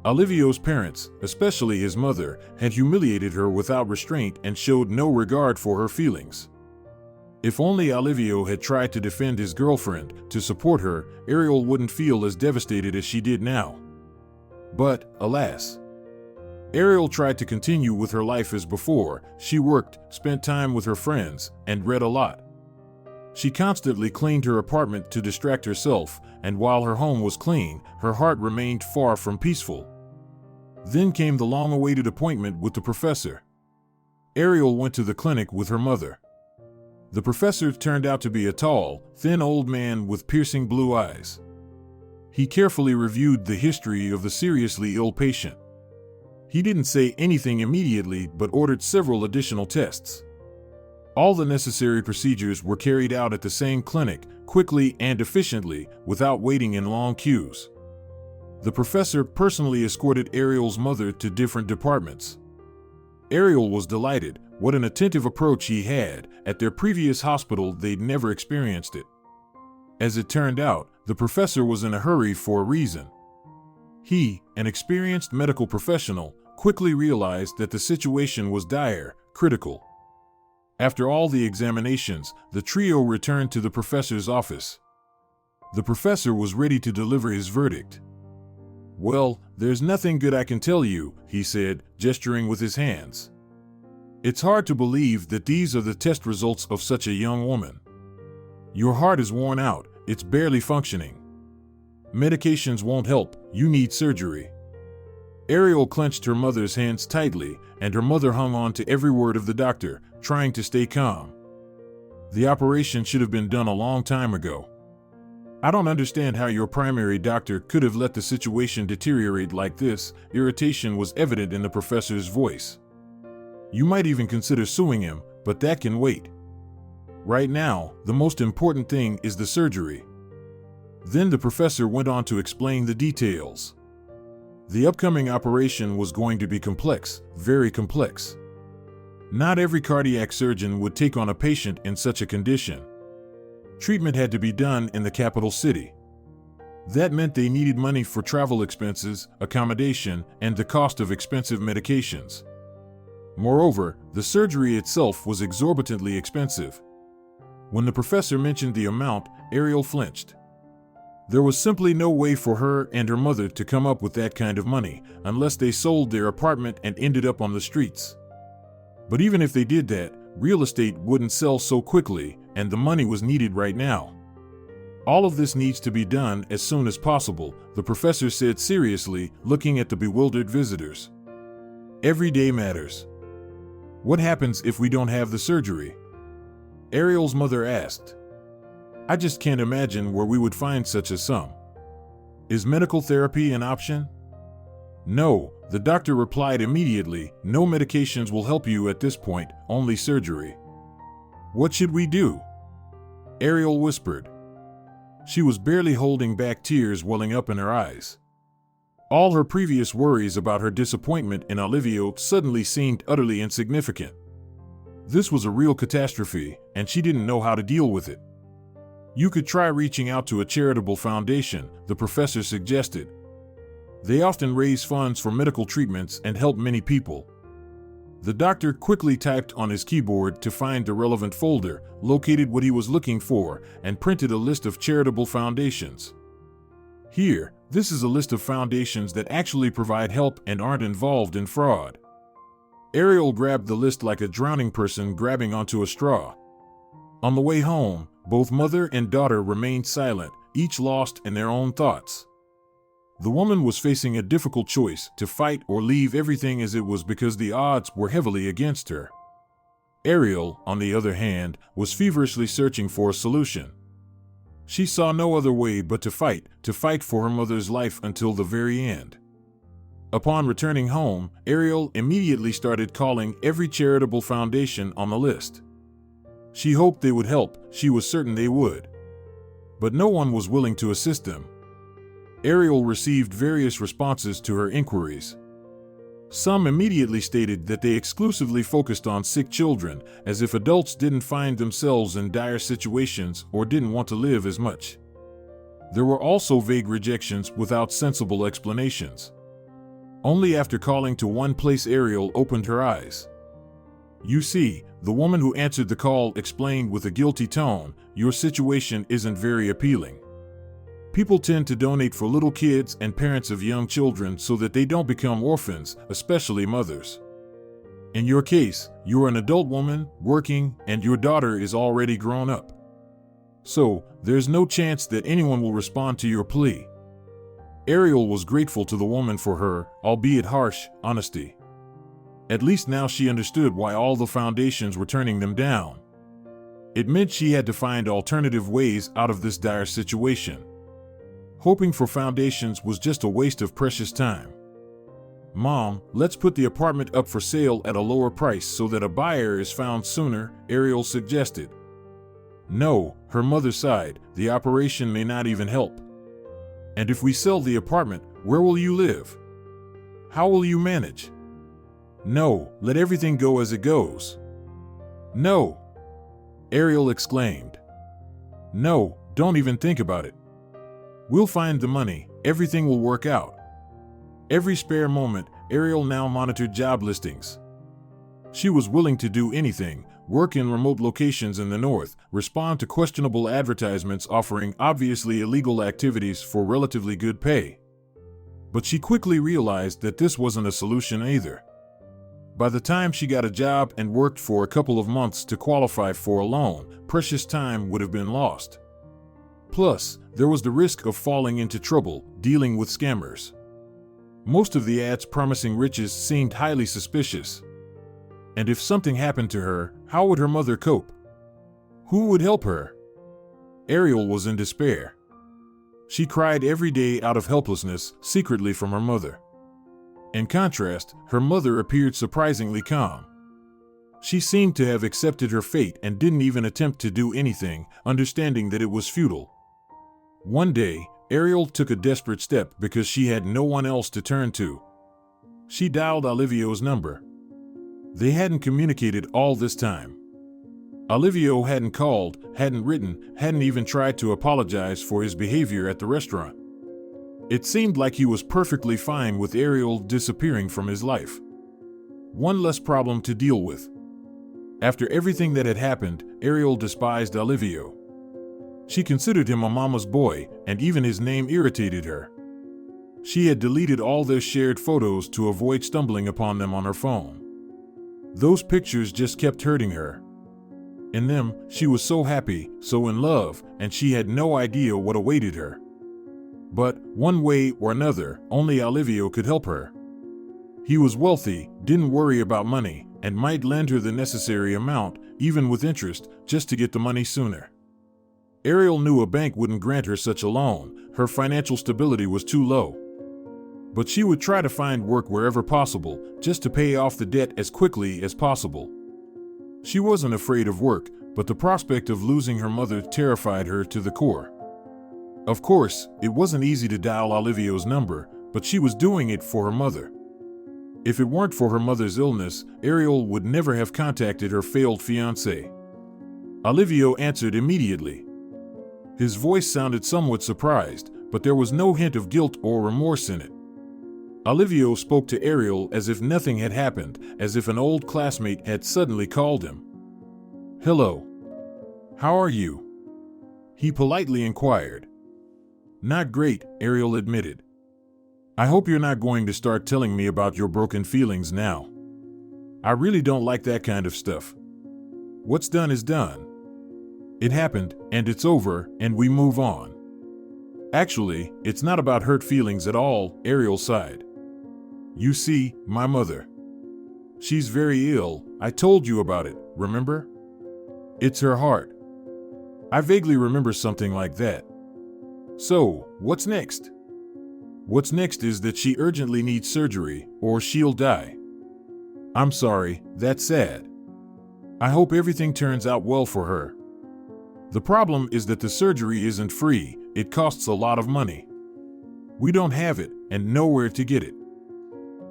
Olivio's parents, especially his mother, had humiliated her without restraint and showed no regard for her feelings. If only Olivio had tried to defend his girlfriend, to support her, Ariel wouldn't feel as devastated as she did now. But, alas. Ariel tried to continue with her life as before. She worked, spent time with her friends, and read a lot. She constantly cleaned her apartment to distract herself, and while her home was clean, her heart remained far from peaceful. Then came the long-awaited appointment with the professor. Ariel went to the clinic with her mother. The professor turned out to be a tall, thin old man with piercing blue eyes. He carefully reviewed the history of the seriously ill patient. He didn't say anything immediately but ordered several additional tests. All the necessary procedures were carried out at the same clinic, quickly and efficiently, without waiting in long queues. The professor personally escorted Ariel's mother to different departments. Ariel was delighted. What an attentive approach he had. At their previous hospital, they'd never experienced it. As it turned out, the professor was in a hurry for a reason. He, an experienced medical professional, quickly realized that the situation was dire, critical. After all the examinations, the trio returned to the professor's office. The professor was ready to deliver his verdict. "Well, there's nothing good I can tell you," he said, gesturing with his hands. "It's hard to believe that these are the test results of such a young woman. Your heart is worn out, it's barely functioning. Medications won't help, you need surgery." Ariel clenched her mother's hands tightly, and her mother hung on to every word of the doctor, trying to stay calm. The operation should have been done a long time ago. I don't understand how your primary doctor could have let the situation deteriorate like this. Irritation was evident in the professor's voice. You might even consider suing him, but that can wait. Right now, the most important thing is the surgery. Then the professor went on to explain the details. The upcoming operation was going to be complex, very complex. Not every cardiac surgeon would take on a patient in such a condition. Treatment had to be done in the capital city. That meant they needed money for travel expenses, accommodation, and the cost of expensive medications. Moreover, the surgery itself was exorbitantly expensive. When the professor mentioned the amount, Ariel flinched. There was simply no way for her and her mother to come up with that kind of money, unless they sold their apartment and ended up on the streets. But even if they did that, real estate wouldn't sell so quickly, and the money was needed right now. All of this needs to be done as soon as possible, the professor said seriously, looking at the bewildered visitors. Every day matters. What happens if we don't have the surgery? Ariel's mother asked. I just can't imagine where we would find such a sum. Is medical therapy an option? No, the doctor replied immediately. No medications will help you at this point, only surgery. What should we do? Ariel whispered. She was barely holding back tears welling up in her eyes. All her previous worries about her disappointment in Olivios suddenly seemed utterly insignificant. This was a real catastrophe, and she didn't know how to deal with it. You could try reaching out to a charitable foundation, the professor suggested. They often raise funds for medical treatments and help many people. The doctor quickly typed on his keyboard to find the relevant folder, located what he was looking for, and printed a list of charitable foundations. Here, this is a list of foundations that actually provide help and aren't involved in fraud. Ariel grabbed the list like a drowning person grabbing onto a straw. On the way home, both mother and daughter remained silent, each lost in their own thoughts. The woman was facing a difficult choice, to fight or leave everything as it was, because the odds were heavily against her. Ariel, on the other hand, was feverishly searching for a solution. She saw no other way but to fight for her mother's life until the very end. Upon returning home, Ariel immediately started calling every charitable foundation on the list. She hoped they would help, she was certain they would. But no one was willing to assist them. Ariel received various responses to her inquiries. Some immediately stated that they exclusively focused on sick children, as if adults didn't find themselves in dire situations or didn't want to live as much. There were also vague rejections without sensible explanations. Only after calling to one place Ariel opened her eyes. You see, the woman who answered the call explained with a guilty tone, your situation isn't very appealing. People tend to donate for little kids and parents of young children so that they don't become orphans, especially mothers. In your case, you're an adult woman, working, and your daughter is already grown up. So, there's no chance that anyone will respond to your plea. Ariel was grateful to the woman for her, albeit harsh, honesty. At least now she understood why all the foundations were turning them down. It meant she had to find alternative ways out of this dire situation. Hoping for foundations was just a waste of precious time. Mom, let's put the apartment up for sale at a lower price so that a buyer is found sooner, Ariel suggested. No, her mother sighed, the operation may not even help. And if we sell the apartment, where will you live? How will you manage? No, let everything go as it goes. No, Ariel exclaimed. No, don't even think about it. We'll find the money, everything will work out. Every spare moment, Ariel now monitored job listings. She was willing to do anything, work in remote locations in the north, respond to questionable advertisements offering obviously illegal activities for relatively good pay. But she quickly realized that this wasn't a solution either. By the time she got a job and worked for a couple of months to qualify for a loan, precious time would have been lost. Plus, there was the risk of falling into trouble, dealing with scammers. Most of the ads promising riches seemed highly suspicious. And if something happened to her, how would her mother cope? Who would help her? Ariel was in despair. She cried every day out of helplessness, secretly from her mother. In contrast, her mother appeared surprisingly calm. She seemed to have accepted her fate and didn't even attempt to do anything, understanding that it was futile. One day, Ariel took a desperate step because she had no one else to turn to. She dialed Olivios' number. They hadn't communicated all this time. Olivio hadn't called, hadn't written, hadn't even tried to apologize for his behavior at the restaurant. It seemed like he was perfectly fine with Ariel disappearing from his life. One less problem to deal with. After everything that had happened, Ariel despised Olivio. She considered him a mama's boy, and even his name irritated her. She had deleted all their shared photos to avoid stumbling upon them on her phone. Those pictures just kept hurting her. In them, she was so happy, so in love, and she had no idea what awaited her. But, one way or another, only Olivio could help her. He was wealthy, didn't worry about money, and might lend her the necessary amount, even with interest, just to get the money sooner. Ariel knew a bank wouldn't grant her such a loan, her financial stability was too low. But she would try to find work wherever possible, just to pay off the debt as quickly as possible. She wasn't afraid of work, but the prospect of losing her mother terrified her to the core. Of course, it wasn't easy to dial Olivio's number, but she was doing it for her mother. If it weren't for her mother's illness, Ariel would never have contacted her failed fiancé. Olivio answered immediately. His voice sounded somewhat surprised, but there was no hint of guilt or remorse in it. Olivio spoke to Ariel as if nothing had happened, as if an old classmate had suddenly called him. "Hello. How are you?" he politely inquired. "Not great," Ariel admitted. "I hope you're not going to start telling me about your broken feelings now. I really don't like that kind of stuff. What's done is done. It happened, and it's over, and we move on." "Actually, it's not about hurt feelings at all," Ariel sighed. "You see, my mother. She's very ill, I told you about it, remember? It's her heart. I vaguely remember something like that. So, what's next?" "What's next is that she urgently needs surgery, or she'll die." "I'm sorry, that's sad. I hope everything turns out well for her. The problem is that the surgery isn't free, it costs a lot of money. We don't have it, and nowhere to get it."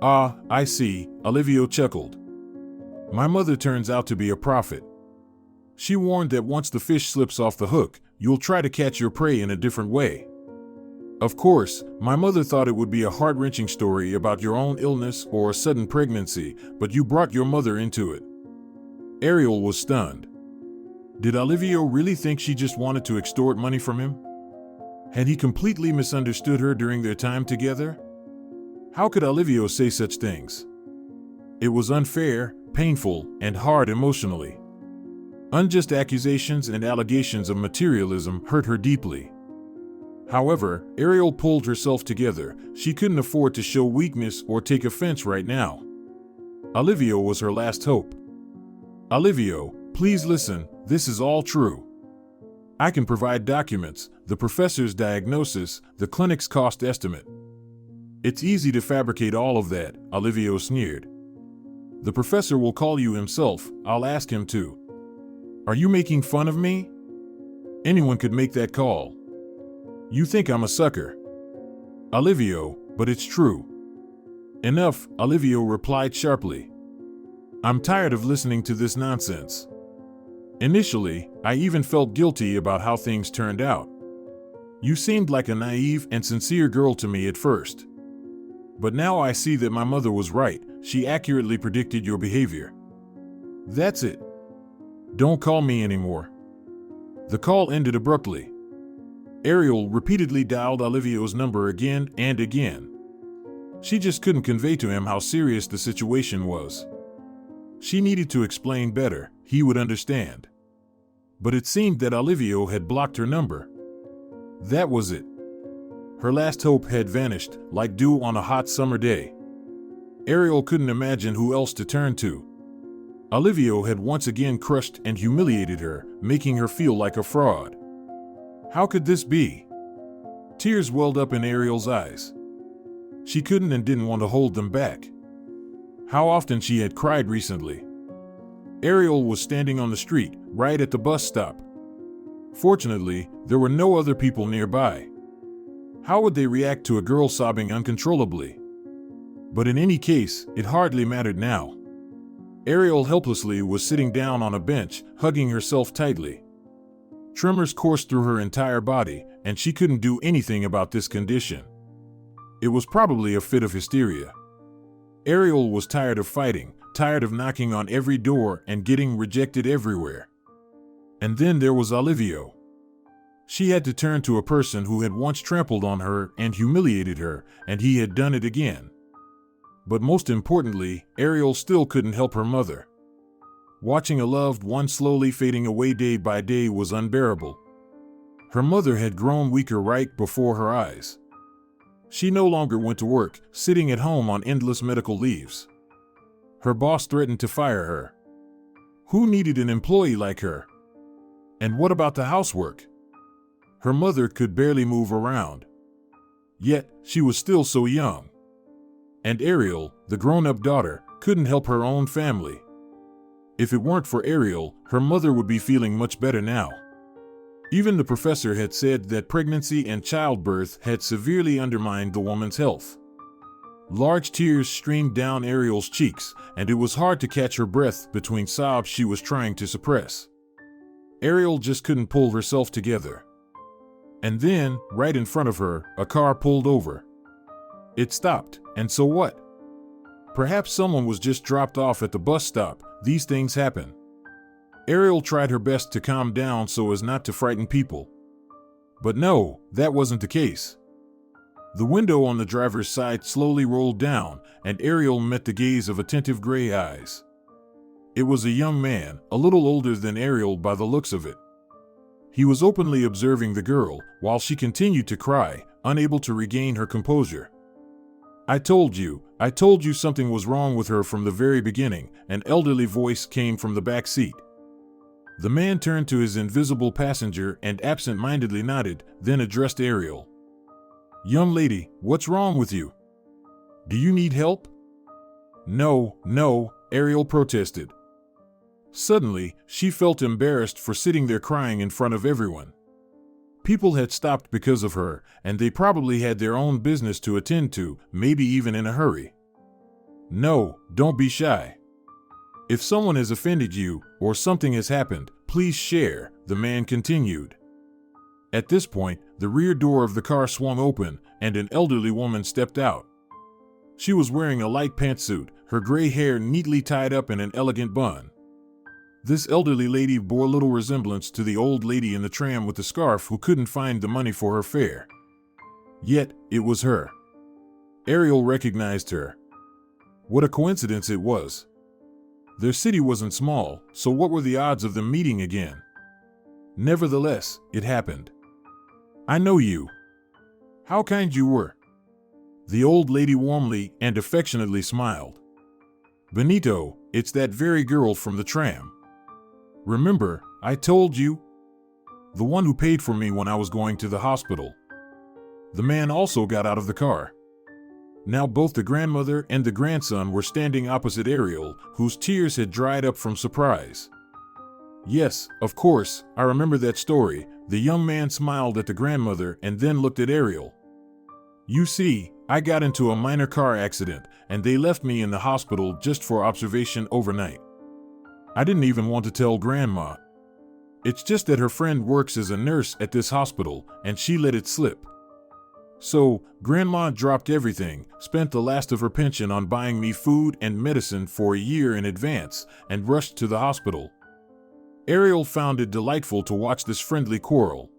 "Ah, I see," Olivio chuckled. "My mother turns out to be a prophet. She warned that once the fish slips off the hook, you'll try to catch your prey in a different way. Of course, my mother thought it would be a heart-wrenching story about your own illness or a sudden pregnancy, but you brought your mother into it." Ariel was stunned. Did Olivio really think she just wanted to extort money from him? Had he completely misunderstood her during their time together? How could Olivio say such things? It was unfair, painful, and hard emotionally. Unjust accusations and allegations of materialism hurt her deeply. However, Ariel pulled herself together. She couldn't afford to show weakness or take offense right now. Olivio was her last hope. "Olivio, please listen, this is all true. I can provide documents, the professor's diagnosis, the clinic's cost estimate. It's easy to fabricate all of that," Olivio sneered. "The professor will call you himself, I'll ask him to." "Are you making fun of me? Anyone could make that call. You think I'm a sucker." "Olivio, but it's true." "Enough," Olivio replied sharply. "I'm tired of listening to this nonsense. Initially, I even felt guilty about how things turned out. You seemed like a naive and sincere girl to me at first. But now I see that my mother was right, she accurately predicted your behavior. That's it. Don't call me anymore." The call ended abruptly. Ariel repeatedly dialed Olivio's number again and again. She just couldn't convey to him how serious the situation was. She needed to explain better, he would understand. But it seemed that Olivio had blocked her number. That was it. Her last hope had vanished, like dew on a hot summer day. Ariel couldn't imagine who else to turn to. Olivio had once again crushed and humiliated her, making her feel like a fraud. How could this be? Tears welled up in Ariel's eyes. She couldn't and didn't want to hold them back. How often she had cried recently. Ariel was standing on the street, right at the bus stop. Fortunately, there were no other people nearby. How would they react to a girl sobbing uncontrollably? But in any case, it hardly mattered now. Ariel helplessly was sitting down on a bench, hugging herself tightly. Tremors coursed through her entire body, and she couldn't do anything about this condition. It was probably a fit of hysteria. Ariel was tired of fighting, tired of knocking on every door and getting rejected everywhere. And then there was Olivio. She had to turn to a person who had once trampled on her and humiliated her, and he had done it again. But most importantly, Ariel still couldn't help her mother. Watching a loved one slowly fading away day by day was unbearable. Her mother had grown weaker right before her eyes. She no longer went to work, sitting at home on endless medical leaves. Her boss threatened to fire her. Who needed an employee like her? And what about the housework? Her mother could barely move around. Yet, she was still so young. And Ariel, the grown-up daughter, couldn't help her own family. If it weren't for Ariel, her mother would be feeling much better now. Even the professor had said that pregnancy and childbirth had severely undermined the woman's health. Large tears streamed down Ariel's cheeks, and it was hard to catch her breath between sobs she was trying to suppress. Ariel just couldn't pull herself together. And then, right in front of her, a car pulled over. It stopped, and so what? Perhaps someone was just dropped off at the bus stop. These things happen. Ariel tried her best to calm down so as not to frighten people. But no, that wasn't the case. The window on the driver's side slowly rolled down, and Ariel met the gaze of attentive gray eyes. It was a young man, a little older than Ariel by the looks of it. He was openly observing the girl, while she continued to cry, unable to regain her composure. I told you something was wrong with her from the very beginning," an elderly voice came from the back seat. The man turned to his invisible passenger and absent-mindedly nodded, then addressed Ariel. "Young lady, what's wrong with you? Do you need help?" No, Ariel protested. Suddenly, she felt embarrassed for sitting there crying in front of everyone. People had stopped because of her, and they probably had their own business to attend to, maybe even in a hurry. "No, don't be shy. If someone has offended you, or something has happened, please share," the man continued. At this point, the rear door of the car swung open, and an elderly woman stepped out. She was wearing a light pantsuit, her gray hair neatly tied up in an elegant bun. This elderly lady bore little resemblance to the old lady in the tram with the scarf who couldn't find the money for her fare. Yet, it was her. Ariel recognized her. What a coincidence it was. Their city wasn't small, so what were the odds of them meeting again? Nevertheless, it happened. "I know you. How kind you were." The old lady warmly and affectionately smiled. "Benito, it's that very girl from the tram. Remember, I told you? The one who paid for me when I was going to the hospital." The man also got out of the car. Now both the grandmother and the grandson were standing opposite Ariel, whose tears had dried up from surprise. "Yes, of course, I remember that story." The young man smiled at the grandmother and then looked at Ariel. "You see, I got into a minor car accident, and they left me in the hospital just for observation overnight. I didn't even want to tell Grandma. It's just that her friend works as a nurse at this hospital, and she let it slip. So, Grandma dropped everything, spent the last of her pension on buying me food and medicine for a year in advance, and rushed to the hospital." Ariel found it delightful to watch this friendly quarrel.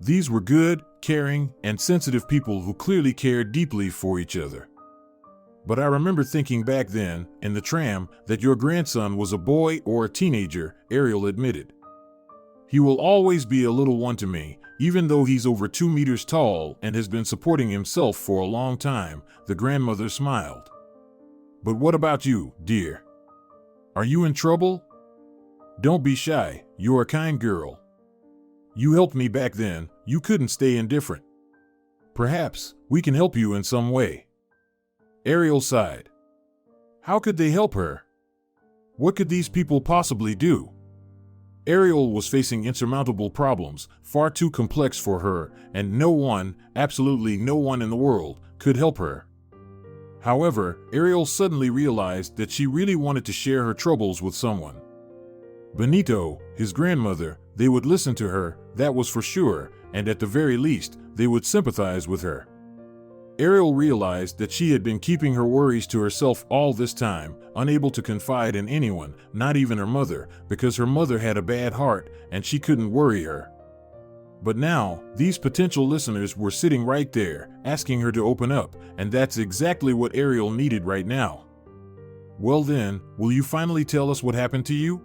These were good, caring, and sensitive people who clearly cared deeply for each other. "But I remember thinking back then, in the tram, that your grandson was a boy or a teenager," Ariel admitted. He will always be a little one to me, even though he's over 2 meters tall and has been supporting himself for a long time," the grandmother smiled. "But what about you, dear? Are you in trouble? Don't be shy, you're a kind girl. You helped me back then, you couldn't stay indifferent. Perhaps we can help you in some way." Ariel sighed. How could they help her? What could these people possibly do? Ariel was facing insurmountable problems, far too complex for her, and no one, absolutely no one in the world, could help her. However, Ariel suddenly realized that she really wanted to share her troubles with someone. Benito, his grandmother, they would listen to her, that was for sure, and at the very least, they would sympathize with her. Ariel realized that she had been keeping her worries to herself all this time, unable to confide in anyone, not even her mother, because her mother had a bad heart and she couldn't worry her. But now, these potential listeners were sitting right there, asking her to open up, and that's exactly what Ariel needed right now. "Well then, will you finally tell us what happened to you?"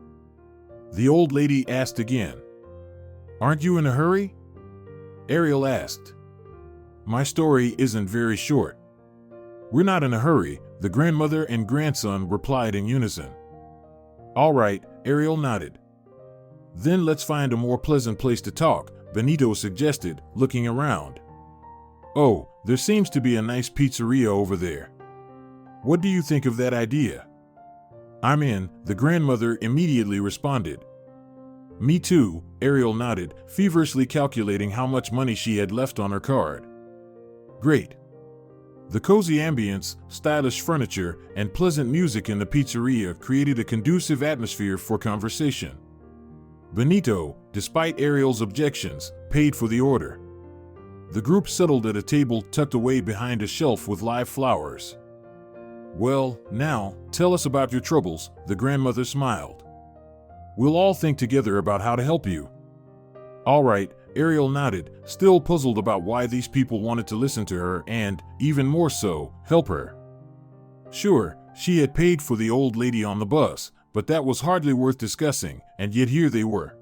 the old lady asked again. "Aren't you in a hurry?" Ariel asked. "My story isn't very short." "We're not in a hurry," the grandmother and grandson replied in unison. "All right," Ariel nodded. "Then let's find a more pleasant place to talk," Benito suggested, looking around. "Oh, there seems to be a nice pizzeria over there. What do you think of that idea?" "I'm in," the grandmother immediately responded. "Me too," Ariel nodded, feverishly calculating how much money she had left on her card. "Great." The cozy ambience, stylish furniture, and pleasant music in the pizzeria created a conducive atmosphere for conversation. Benito, despite Ariel's objections, paid for the order. The group settled at a table tucked away behind a shelf with live flowers. "Well, now, tell us about your troubles," the grandmother smiled. "We'll all think together about how to help you." "All right," Ariel nodded, still puzzled about why these people wanted to listen to her and, even more so, help her. Sure, she had paid for the old lady on the bus, but that was hardly worth discussing, and yet here they were.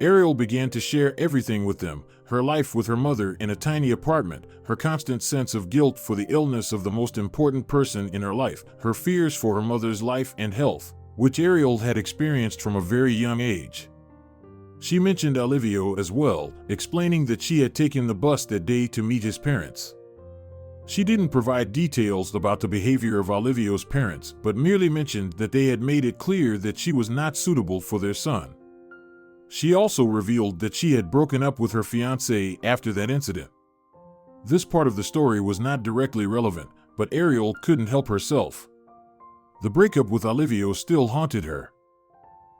Ariel began to share everything with them, her life with her mother in a tiny apartment, her constant sense of guilt for the illness of the most important person in her life, her fears for her mother's life and health, which Ariel had experienced from a very young age. She mentioned Olivios as well, explaining that she had taken the bus that day to meet his parents. She didn't provide details about the behavior of Olivios' parents, but merely mentioned that they had made it clear that she was not suitable for their son. She also revealed that she had broken up with her fiancé after that incident. This part of the story was not directly relevant, but Ariel couldn't help herself. The breakup with Olivios still haunted her.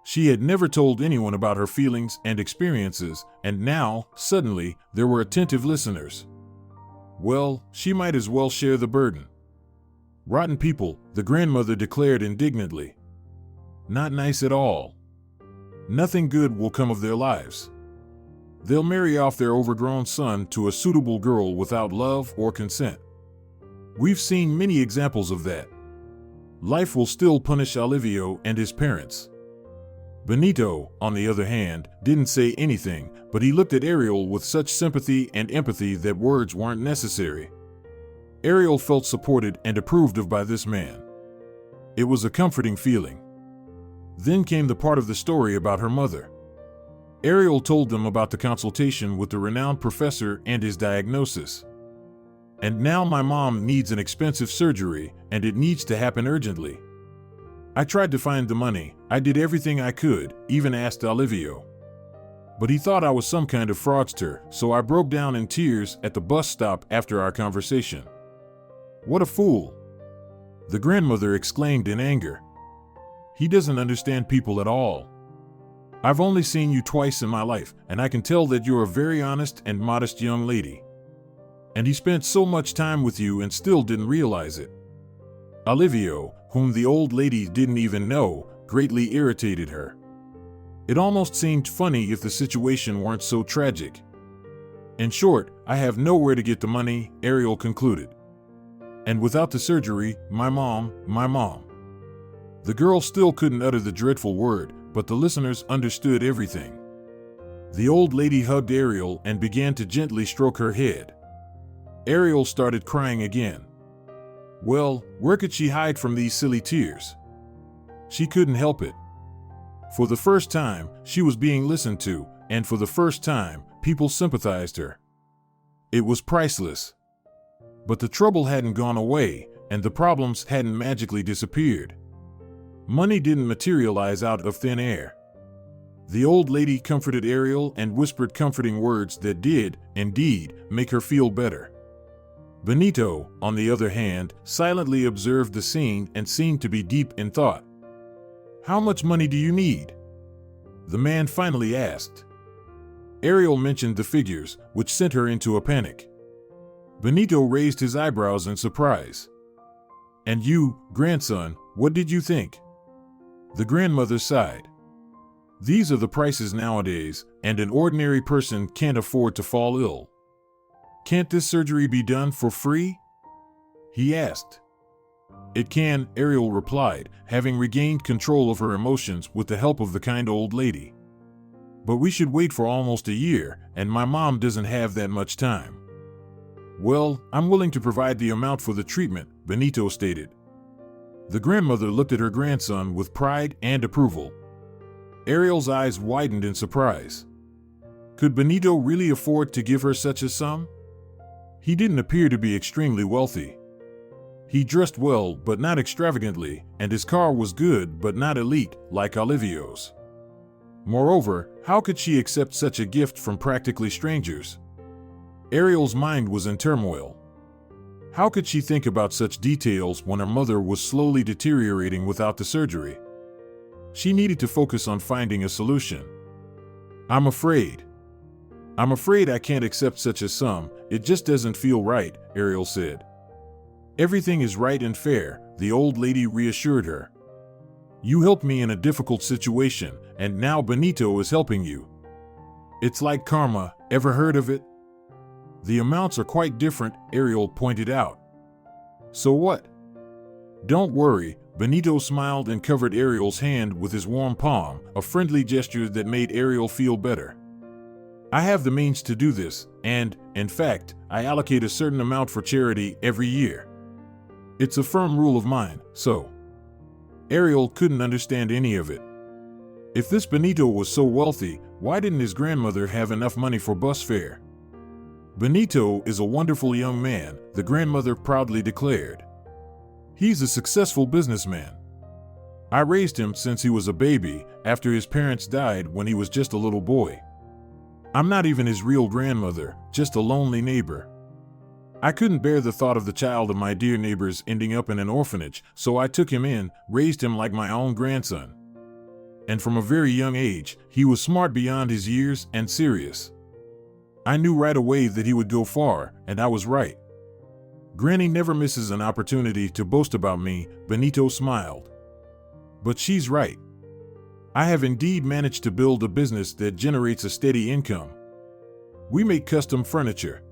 She had never told anyone about her feelings and experiences, and now, suddenly, there were attentive listeners. Well, she might as well share the burden. "Rotten people," the grandmother declared indignantly. "Not nice at all. Nothing good will come of their lives. They'll marry off their overgrown son to a suitable girl without love or consent. We've seen many examples of that. Life will still punish Olivios and his parents." Benito, on the other hand, didn't say anything, but he looked at Ariel with such sympathy and empathy that words weren't necessary. Ariel felt supported and approved of by this man. It was a comforting feeling. Then came the part of the story about her mother. Ariel told them about the consultation with the renowned professor and his diagnosis. "And now my mom needs an expensive surgery, and it needs to happen urgently. I tried to find the money, I did everything I could, even asked Olivios. But he thought I was some kind of fraudster, so I broke down in tears at the bus stop after our conversation." "What a fool!" the grandmother exclaimed in anger. "He doesn't understand people at all. I've only seen you twice in my life, and I can tell that you're a very honest and modest young lady. And he spent so much time with you and still didn't realize it." Olivios, whom the old lady didn't even know, greatly irritated her. It almost seemed funny if the situation weren't so tragic. "In short, I have nowhere to get the money," Ariel concluded. "And without the surgery, my mom. The girl still couldn't utter the dreadful word, but the listeners understood everything. The old lady hugged Ariel and began to gently stroke her head. Ariel started crying again. Well, where could she hide from these silly tears? She couldn't help it. For the first time, she was being listened to, and for the first time, people sympathized her. It was priceless. But the trouble hadn't gone away, and the problems hadn't magically disappeared. Money didn't materialize out of thin air. The old lady comforted Ariel and whispered comforting words that did, indeed, make her feel better. Benito, on the other hand, silently observed the scene and seemed to be deep in thought. How much money do you need? The man finally asked. Ariel mentioned the figures, which sent her into a panic. Benito raised his eyebrows in surprise. And you, grandson, what did you think? The grandmother sighed. These are the prices nowadays, and an ordinary person can't afford to fall ill. Can't this surgery be done for free? He asked. It can, Ariel replied, having regained control of her emotions with the help of the kind old lady. But we should wait for almost a year, and my mom doesn't have that much time. Well, I'm willing to provide the amount for the treatment, Benito stated. The grandmother looked at her grandson with pride and approval. Ariel's eyes widened in surprise. Could Benito really afford to give her such a sum? He didn't appear to be extremely wealthy. He dressed well, but not extravagantly, and his car was good, but not elite, like Olivios. Moreover, how could she accept such a gift from practically strangers? Ariel's mind was in turmoil. How could she think about such details when her mother was slowly deteriorating without the surgery? She needed to focus on finding a solution. I'm afraid I can't accept such a sum. It just doesn't feel right, Ariel said. Everything is right and fair, the old lady reassured her. You helped me in a difficult situation, and now Benito is helping you. It's like karma, ever heard of it? The amounts are quite different, Ariel pointed out. So what? Don't worry, Benito smiled and covered Ariel's hand with his warm palm, a friendly gesture that made Ariel feel better. I have the means to do this, and, in fact, I allocate a certain amount for charity every year. It's a firm rule of mine, so. Ariel couldn't understand any of it. If this Benito was so wealthy, why didn't his grandmother have enough money for bus fare? Benito is a wonderful young man, the grandmother proudly declared. He's a successful businessman. I raised him since he was a baby, after his parents died when he was just a little boy. I'm not even his real grandmother, just a lonely neighbor. I couldn't bear the thought of the child of my dear neighbors ending up in an orphanage, so I took him in, raised him like my own grandson. And from a very young age, he was smart beyond his years and serious. I knew right away that he would go far, and I was right. Granny never misses an opportunity to boast about me, Benito smiled. But she's right. I have indeed managed to build a business that generates a steady income. We make custom furniture.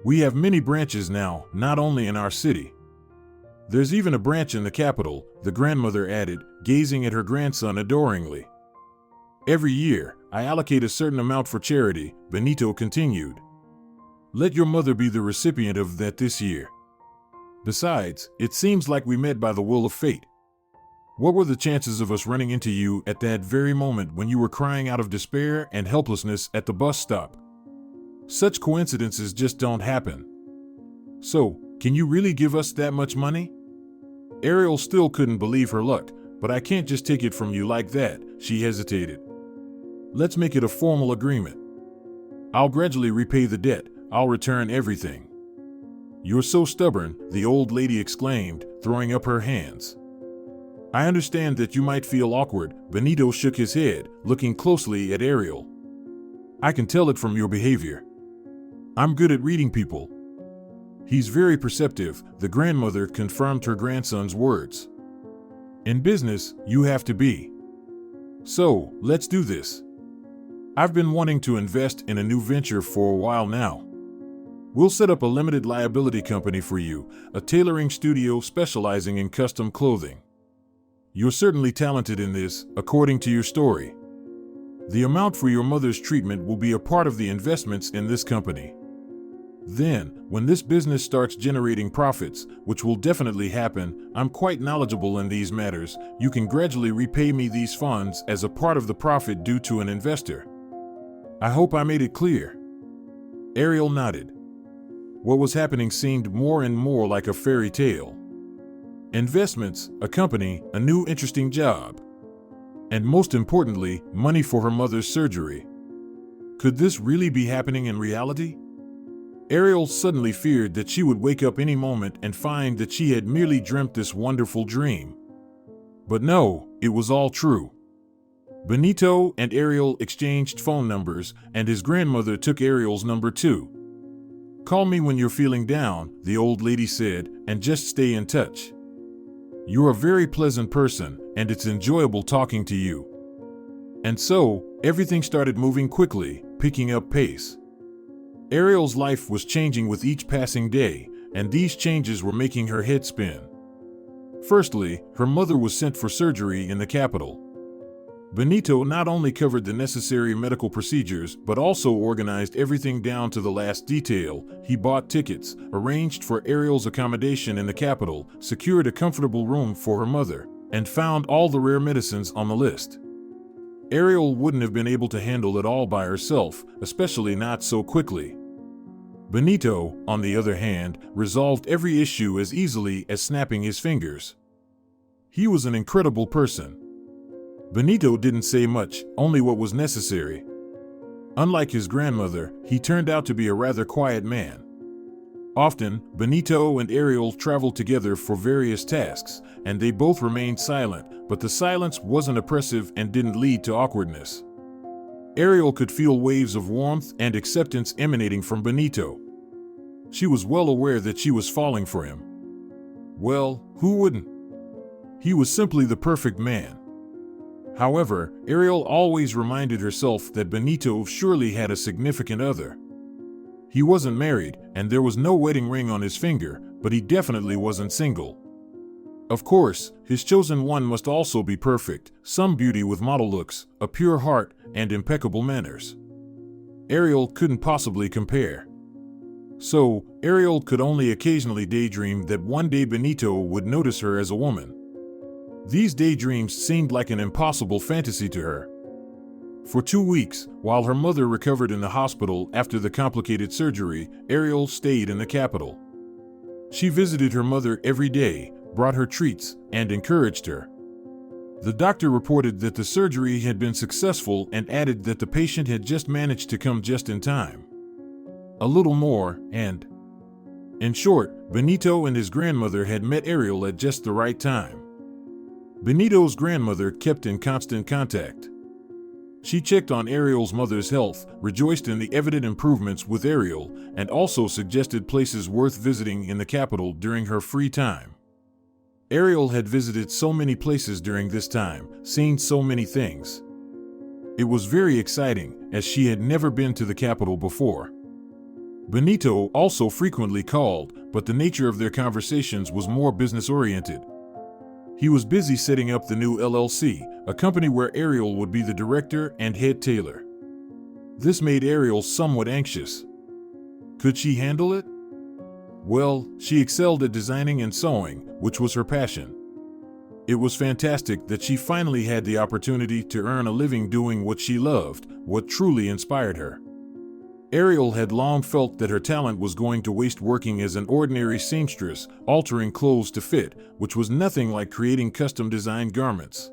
We have many branches now, not only in our city. There's even a branch in the capital, the grandmother added, gazing at her grandson adoringly. Every year, I allocate a certain amount for charity, Benito continued. Let your mother be the recipient of that this year. Besides, it seems like we met by the will of fate. What were the chances of us running into you at that very moment when you were crying out of despair and helplessness at the bus stop? Such coincidences just don't happen. So, can you really give us that much money? Ariel still couldn't believe her luck, but I can't just take it from you like that, she hesitated. Let's make it a formal agreement. I'll gradually repay the debt, I'll return everything. You're so stubborn, the old lady exclaimed, throwing up her hands. I understand that you might feel awkward, Benito shook his head, looking closely at Ariel. I can tell it from your behavior. I'm good at reading people. He's very perceptive, the grandmother confirmed her grandson's words. In business, you have to be. So, let's do this. I've been wanting to invest in a new venture for a while now. We'll set up a limited liability company for you, a tailoring studio specializing in custom clothing. You're certainly talented in this, according to your story. The amount for your mother's treatment will be a part of the investments in this company. Then, when this business starts generating profits, which will definitely happen, I'm quite knowledgeable in these matters, you can gradually repay me these funds as a part of the profit due to an investor. I hope I made it clear." Ariel nodded. What was happening seemed more and more like a fairy tale. Investments, a company, a new interesting job. And most importantly, money for her mother's surgery. Could this really be happening in reality? Ariel suddenly feared that she would wake up any moment and find that she had merely dreamt this wonderful dream. But no, it was all true. Benito and Ariel exchanged phone numbers, and his grandmother took Ariel's number too. "Call me when you're feeling down," the old lady said, "and just stay in touch. You're a very pleasant person, and it's enjoyable talking to you." And so, everything started moving quickly, picking up pace. Ariel's life was changing with each passing day, and these changes were making her head spin. Firstly, her mother was sent for surgery in the capital. Benito not only covered the necessary medical procedures, but also organized everything down to the last detail. He bought tickets, arranged for Ariel's accommodation in the capital, secured a comfortable room for her mother, and found all the rare medicines on the list. Ariel wouldn't have been able to handle it all by herself, especially not so quickly. Benito, on the other hand, resolved every issue as easily as snapping his fingers. He was an incredible person. Benito didn't say much, only what was necessary. Unlike his grandmother, he turned out to be a rather quiet man. Often, Benito and Ariel traveled together for various tasks, and they both remained silent, but the silence wasn't oppressive and didn't lead to awkwardness. Ariel could feel waves of warmth and acceptance emanating from Benito. She was well aware that she was falling for him. Well, who wouldn't? He was simply the perfect man. However, Ariel always reminded herself that Benito surely had a significant other. He wasn't married, and there was no wedding ring on his finger, but he definitely wasn't single. Of course, his chosen one must also be perfect, some beauty with model looks, a pure heart, and impeccable manners. Ariel couldn't possibly compare. So, Ariel could only occasionally daydream that one day Benito would notice her as a woman. These daydreams seemed like an impossible fantasy to her. For 2 weeks, while her mother recovered in the hospital after the complicated surgery, Ariel stayed in the capital. She visited her mother every day, brought her treats, and encouraged her. The doctor reported that the surgery had been successful and added that the patient had just managed to come just in time. A little more, and... In short, Benito and his grandmother had met Ariel at just the right time. Benito's grandmother kept in constant contact. She checked on Ariel's mother's health, rejoiced in the evident improvements with Ariel, and also suggested places worth visiting in the capital during her free time. Ariel had visited so many places during this time, seen so many things. It was very exciting, as she had never been to the capital before. Benito also frequently called, but the nature of their conversations was more business-oriented. He was busy setting up the new LLC, a company where Ariel would be the director and head tailor. This made Ariel somewhat anxious. Could she handle it? Well, she excelled at designing and sewing, which was her passion. It was fantastic that she finally had the opportunity to earn a living doing what she loved, what truly inspired her. Ariel had long felt that her talent was going to waste working as an ordinary seamstress, altering clothes to fit, which was nothing like creating custom-designed garments.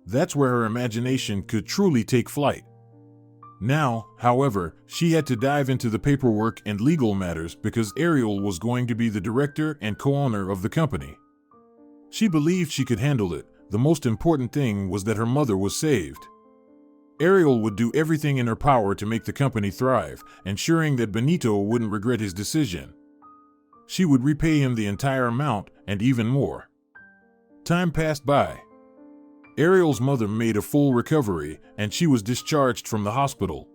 That's where her imagination could truly take flight. Now, however, she had to dive into the paperwork and legal matters because Ariel was going to be the director and co-owner of the company. She believed she could handle it. The most important thing was that her mother was saved. Ariel would do everything in her power to make the company thrive, ensuring that Benito wouldn't regret his decision. She would repay him the entire amount, and even more. Time passed by. Ariel's mother made a full recovery, and she was discharged from the hospital.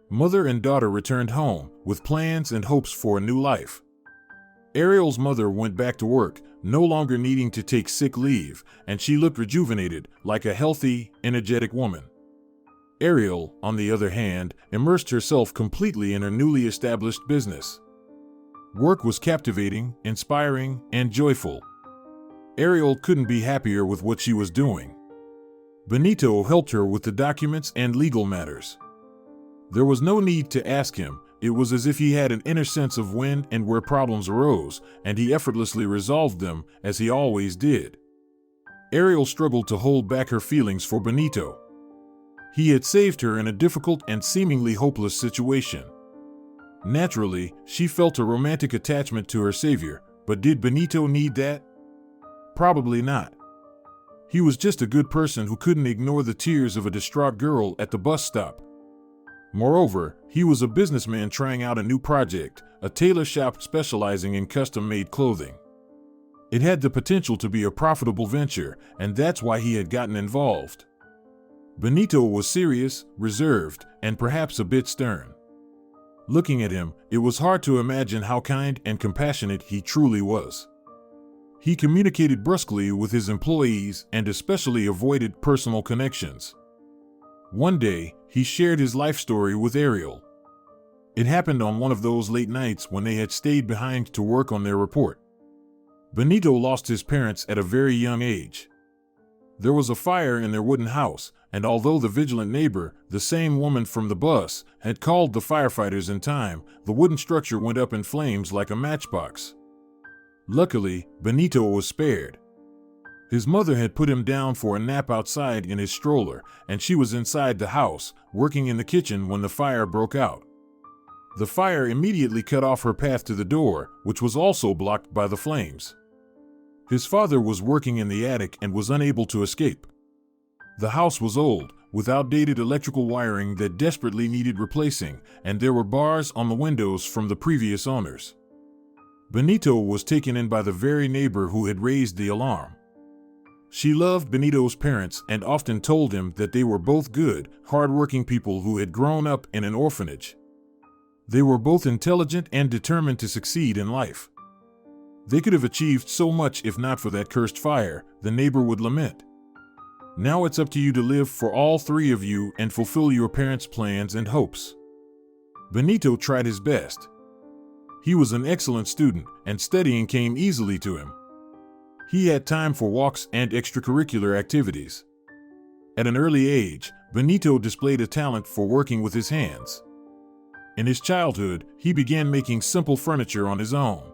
Mother and daughter returned home, with plans and hopes for a new life. Ariel's mother went back to work, no longer needing to take sick leave, and she looked rejuvenated, like a healthy, energetic woman. Ariel, on the other hand, immersed herself completely in her newly established business. Work was captivating, inspiring, and joyful. Ariel couldn't be happier with what she was doing. Benito helped her with the documents and legal matters. There was no need to ask him. It was as if he had an inner sense of when and where problems arose, and he effortlessly resolved them, as he always did. Ariel struggled to hold back her feelings for Benito. He had saved her in a difficult and seemingly hopeless situation. Naturally, she felt a romantic attachment to her savior, but did Benito need that? Probably not. He was just a good person who couldn't ignore the tears of a distraught girl at the bus stop. Moreover, he was a businessman trying out a new project, a tailor shop specializing in custom-made clothing. It had the potential to be a profitable venture, and that's why he had gotten involved. Benito was serious, reserved, and perhaps a bit stern. Looking at him, it was hard to imagine how kind and compassionate he truly was. He communicated brusquely with his employees and especially avoided personal connections. One day, he shared his life story with Ariel. It happened on one of those late nights when they had stayed behind to work on their report. Benito lost his parents at a very young age. There was a fire in their wooden house, and although the vigilant neighbor, the same woman from the bus, had called the firefighters in time, the wooden structure went up in flames like a matchbox. Luckily, Benito was spared. His mother had put him down for a nap outside in his stroller, and she was inside the house, working in the kitchen when the fire broke out. The fire immediately cut off her path to the door, which was also blocked by the flames. His father was working in the attic and was unable to escape. The house was old, with outdated electrical wiring that desperately needed replacing, and there were bars on the windows from the previous owners. Benito was taken in by the very neighbor who had raised the alarm. She loved Benito's parents and often told him that they were both good, hard-working people who had grown up in an orphanage. They were both intelligent and determined to succeed in life. They could have achieved so much if not for that cursed fire, the neighbor would lament. Now it's up to you to live for all three of you and fulfill your parents' plans and hopes. Benito tried his best. He was an excellent student, and studying came easily to him. He had time for walks and extracurricular activities. At an early age, Benito displayed a talent for working with his hands. In his childhood, he began making simple furniture on his own.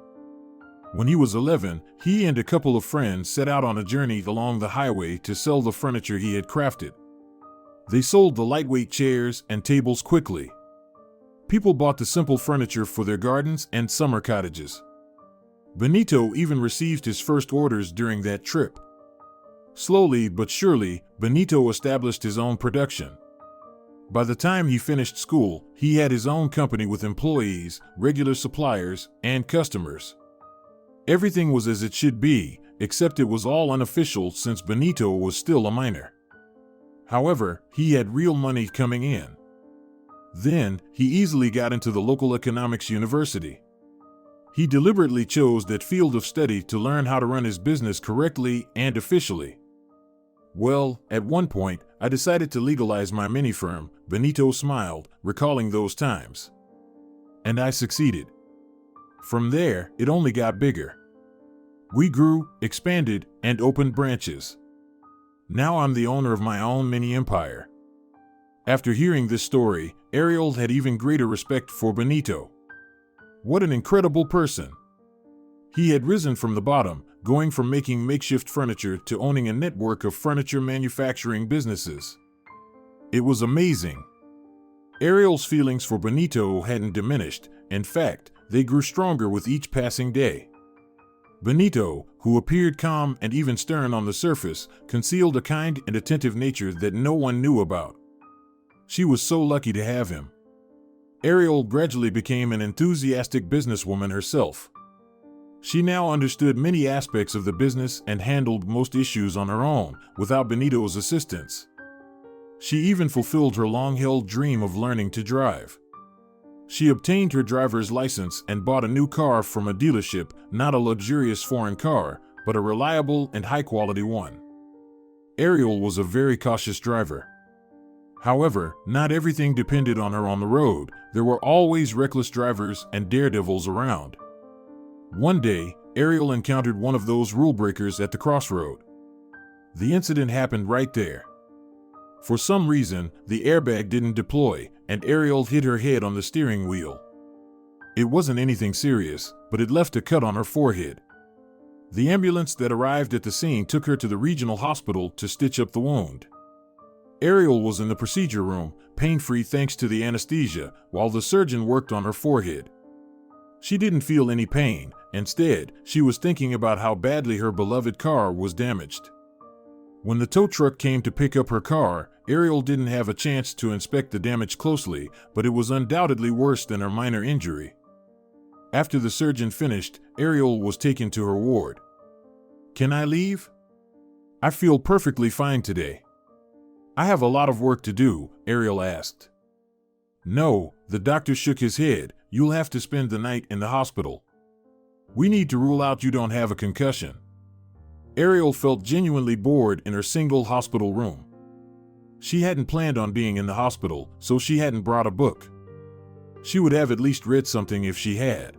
When he was 11, he and a couple of friends set out on a journey along the highway to sell the furniture he had crafted. They sold the lightweight chairs and tables quickly. People bought the simple furniture for their gardens and summer cottages. Benito even received his first orders during that trip. Slowly but surely, Benito established his own production. By the time he finished school, he had his own company with employees, regular suppliers, and customers. Everything was as it should be, except it was all unofficial since Benito was still a minor. However, he had real money coming in. Then, he easily got into the local economics university. He deliberately chose that field of study to learn how to run his business correctly and officially. Well, at one point, I decided to legalize my mini firm, Benito smiled, recalling those times. And I succeeded. From there, it only got bigger. We grew, expanded, and opened branches. Now I'm the owner of my own mini empire. After hearing this story, Ariel had even greater respect for Benito. What an incredible person! He had risen from the bottom, going from making makeshift furniture to owning a network of furniture manufacturing businesses. It was amazing. Ariel's feelings for Benito hadn't diminished. In fact, they grew stronger with each passing day. Benito, who appeared calm and even stern on the surface, concealed a kind and attentive nature that no one knew about. She was so lucky to have him. Ariel gradually became an enthusiastic businesswoman herself. She now understood many aspects of the business and handled most issues on her own, without Benito's assistance. She even fulfilled her long-held dream of learning to drive. She obtained her driver's license and bought a new car from a dealership, not a luxurious foreign car, but a reliable and high-quality one. Ariel was a very cautious driver. However, not everything depended on her on the road. There were always reckless drivers and daredevils around. One day, Ariel encountered one of those rule breakers at the crossroad. The incident happened right there. For some reason, the airbag didn't deploy, and Ariel hit her head on the steering wheel. It wasn't anything serious, but it left a cut on her forehead. The ambulance that arrived at the scene took her to the regional hospital to stitch up the wound. Ariel was in the procedure room, pain-free thanks to the anesthesia, while the surgeon worked on her forehead. She didn't feel any pain. Instead, she was thinking about how badly her beloved car was damaged. When the tow truck came to pick up her car, Ariel didn't have a chance to inspect the damage closely, but it was undoubtedly worse than her minor injury. After the surgeon finished, Ariel was taken to her ward. "Can I leave? I feel perfectly fine today." "I have a lot of work to do," Ariel asked. "No," the doctor shook his head. "You'll have to spend the night in the hospital. We need to rule out you don't have a concussion." Ariel felt genuinely bored in her single hospital room. She hadn't planned on being in the hospital, so she hadn't brought a book. She would have at least read something if she had.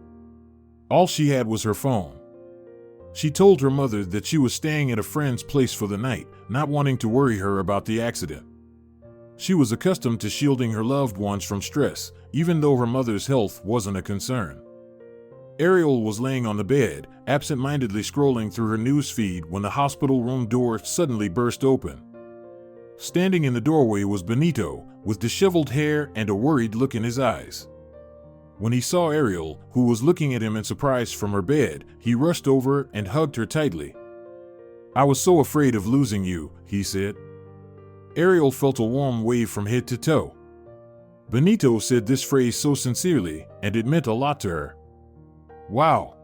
All she had was her phone. She told her mother that she was staying at a friend's place for the night, not wanting to worry her about the accident. She was accustomed to shielding her loved ones from stress, even though her mother's health wasn't a concern. Ariel was laying on the bed, absent-mindedly scrolling through her news feed when the hospital room door suddenly burst open. Standing in the doorway was Benito, with disheveled hair and a worried look in his eyes. When he saw Ariel, who was looking at him in surprise from her bed, he rushed over and hugged her tightly. "I was so afraid of losing you," he said. Ariel felt a warm wave from head to toe. Benito said this phrase so sincerely, and it meant a lot to her. Wow!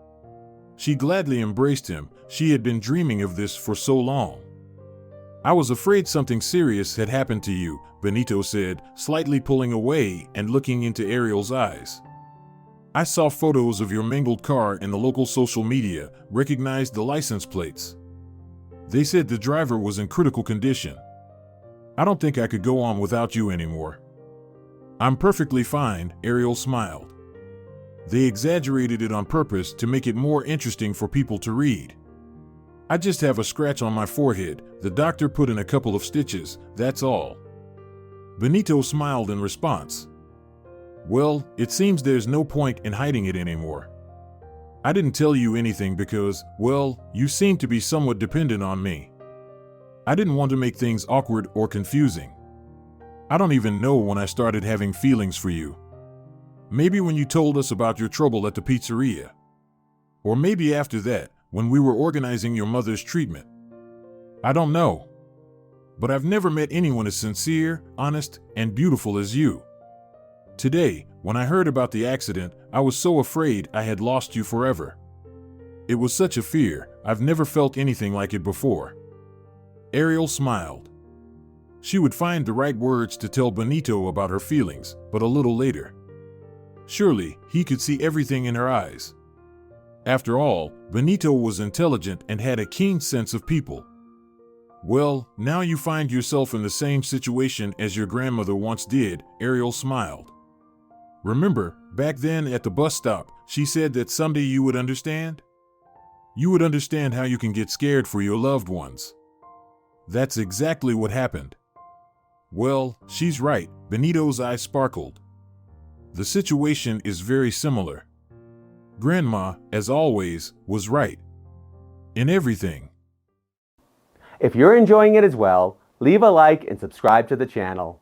She gladly embraced him. She had been dreaming of this for so long. "I was afraid something serious had happened to you," Benito said, slightly pulling away and looking into Ariel's eyes. "I saw photos of your mangled car in the local social media, recognized the license plates. They said the driver was in critical condition. I don't think I could go on without you anymore." "I'm perfectly fine," Ariel smiled. They exaggerated it on purpose to make it more interesting for people to read. "I just have a scratch on my forehead. The doctor put in a couple of stitches, that's all." Benito smiled in response. "Well, it seems there's no point in hiding it anymore. I didn't tell you anything because, well, you seem to be somewhat dependent on me. I didn't want to make things awkward or confusing. I don't even know when I started having feelings for you. Maybe when you told us about your trouble at the pizzeria. Or maybe after that, when we were organizing your mother's treatment. I don't know. But I've never met anyone as sincere, honest, and beautiful as you. Today, when I heard about the accident, I was so afraid I had lost you forever. It was such a fear. I've never felt anything like it before." Ariel smiled. She would find the right words to tell Benito about her feelings, but a little later. Surely, he could see everything in her eyes. After all, Benito was intelligent and had a keen sense of people. "Well, now you find yourself in the same situation as your grandmother once did," Ariel smiled. "Remember, back then at the bus stop, she said that someday you would understand? You would understand how you can get scared for your loved ones. That's exactly what happened." "Well, she's right," Benito's eyes sparkled. "The situation is very similar. Grandma, as always, was right. In everything." If you're enjoying it as well, leave a like and subscribe to the channel.